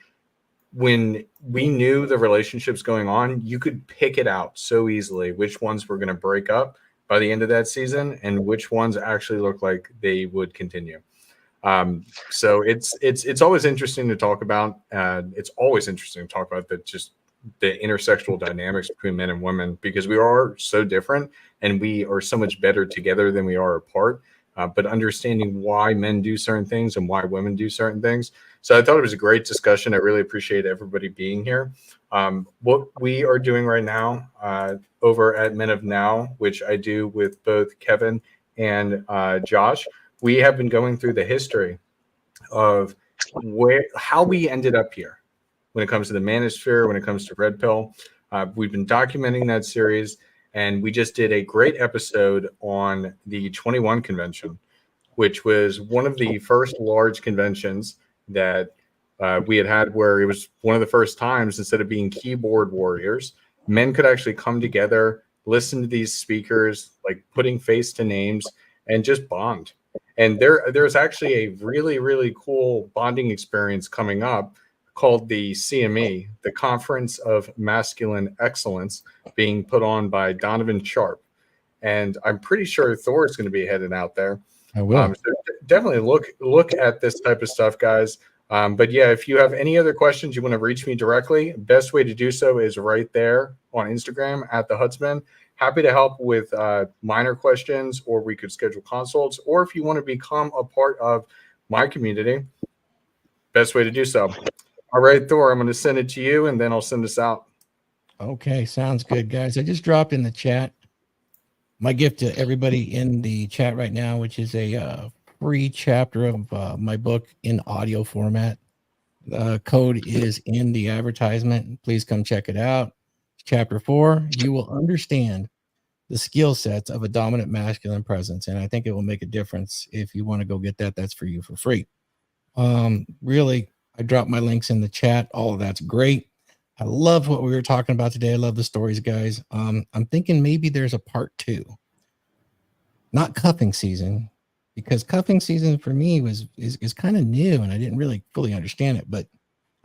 when we knew the relationships going on, you could pick it out so easily which ones were going to break up by the end of that season and which ones actually look like they would continue. So it's always interesting to talk about. It's always interesting to talk about the intersexual dynamics between men and women, because we are so different and we are so much better together than we are apart. But understanding why men do certain things and why women do certain things. So I thought it was a great discussion. I really appreciate everybody being here. What we are doing right now over at Men of Now, which I do with both Kevin and Josh, we have been going through the history of how we ended up here when it comes to the manosphere, when it comes to Red Pill. We've been documenting that series, and we just did a great episode on the 21 convention, which was one of the first large conventions that we had where it was one of the first times, instead of being keyboard warriors, men could actually come together, listen to these speakers, like putting face to names, and just bond. And there's actually a really, really cool bonding experience coming up called the CME, the Conference of Masculine Excellence, being put on by Donovan Sharp. And I'm pretty sure Thor is going to be heading out there. I will. So definitely look at this type of stuff, guys. But yeah, if you have any other questions, you want to reach me directly, best way to do so is right there on Instagram at thehudsman. Happy to help with minor questions, or we could schedule consults, or if you want to become a part of my community, best way to do so. All right, Thor, I'm going to send it to you, and then I'll send this out. Okay, sounds good, guys. I just dropped in the chat my gift to everybody in the chat right now, which is a free chapter of my book in audio format. The code is in the advertisement. Please come check it out. Chapter 4, you will understand the skill sets of a dominant masculine presence. And I think it will make a difference. If you want to go get that, that's for you for free. Really, I dropped my links in the chat. All of that's great. I love what we were talking about today. I love the stories, guys. I'm thinking maybe there's a part 2. Not cuffing season, because cuffing season for me is kind of new and I didn't really fully understand it, but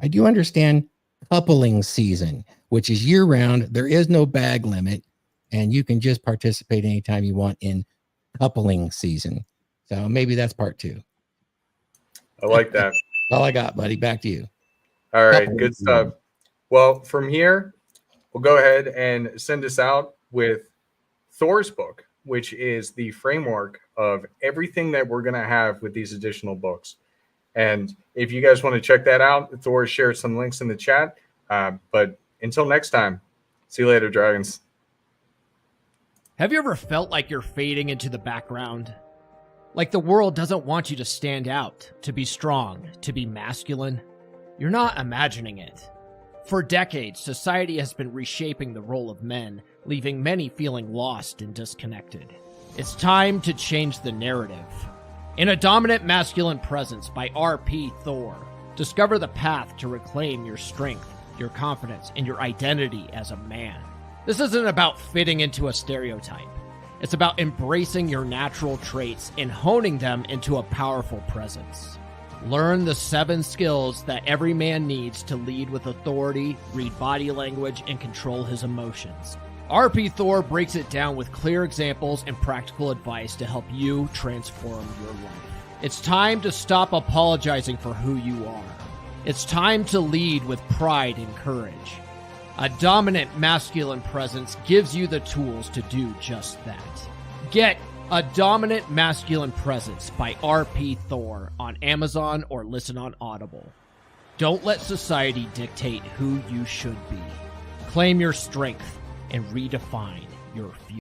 I do understand coupling season, which is year round. There is no bag limit, and you can just participate anytime you want in coupling season. So maybe that's part 2. I like that. All I got, buddy. Back to you. All right, good stuff. Well, from here, we'll go ahead and send us out with Thor's book, which is the framework of everything that we're going to have with these additional books. And if you guys want to check that out, Thor shared some links in the chat. But until next time, see you later, dragons. Have you ever felt like you're fading into the background? Like the world doesn't want you to stand out, to be strong, to be masculine? You're not imagining it. For decades, society has been reshaping the role of men, leaving many feeling lost and disconnected. It's time to change the narrative. In A Dominant Masculine Presence by R.P. Thor, discover the path to reclaim your strength, your confidence, and your identity as a man. This isn't about fitting into a stereotype. It's about embracing your natural traits and honing them into a powerful presence. Learn the 7 skills that every man needs to lead with authority, read body language, and control his emotions. R.P. Thor breaks it down with clear examples and practical advice to help you transform your life. It's time to stop apologizing for who you are. It's time to lead with pride and courage. A Dominant Masculine Presence gives you the tools to do just that. Get A Dominant Masculine Presence by R.P. Thor on Amazon or listen on Audible. Don't let society dictate who you should be. Claim your strength and redefine your future.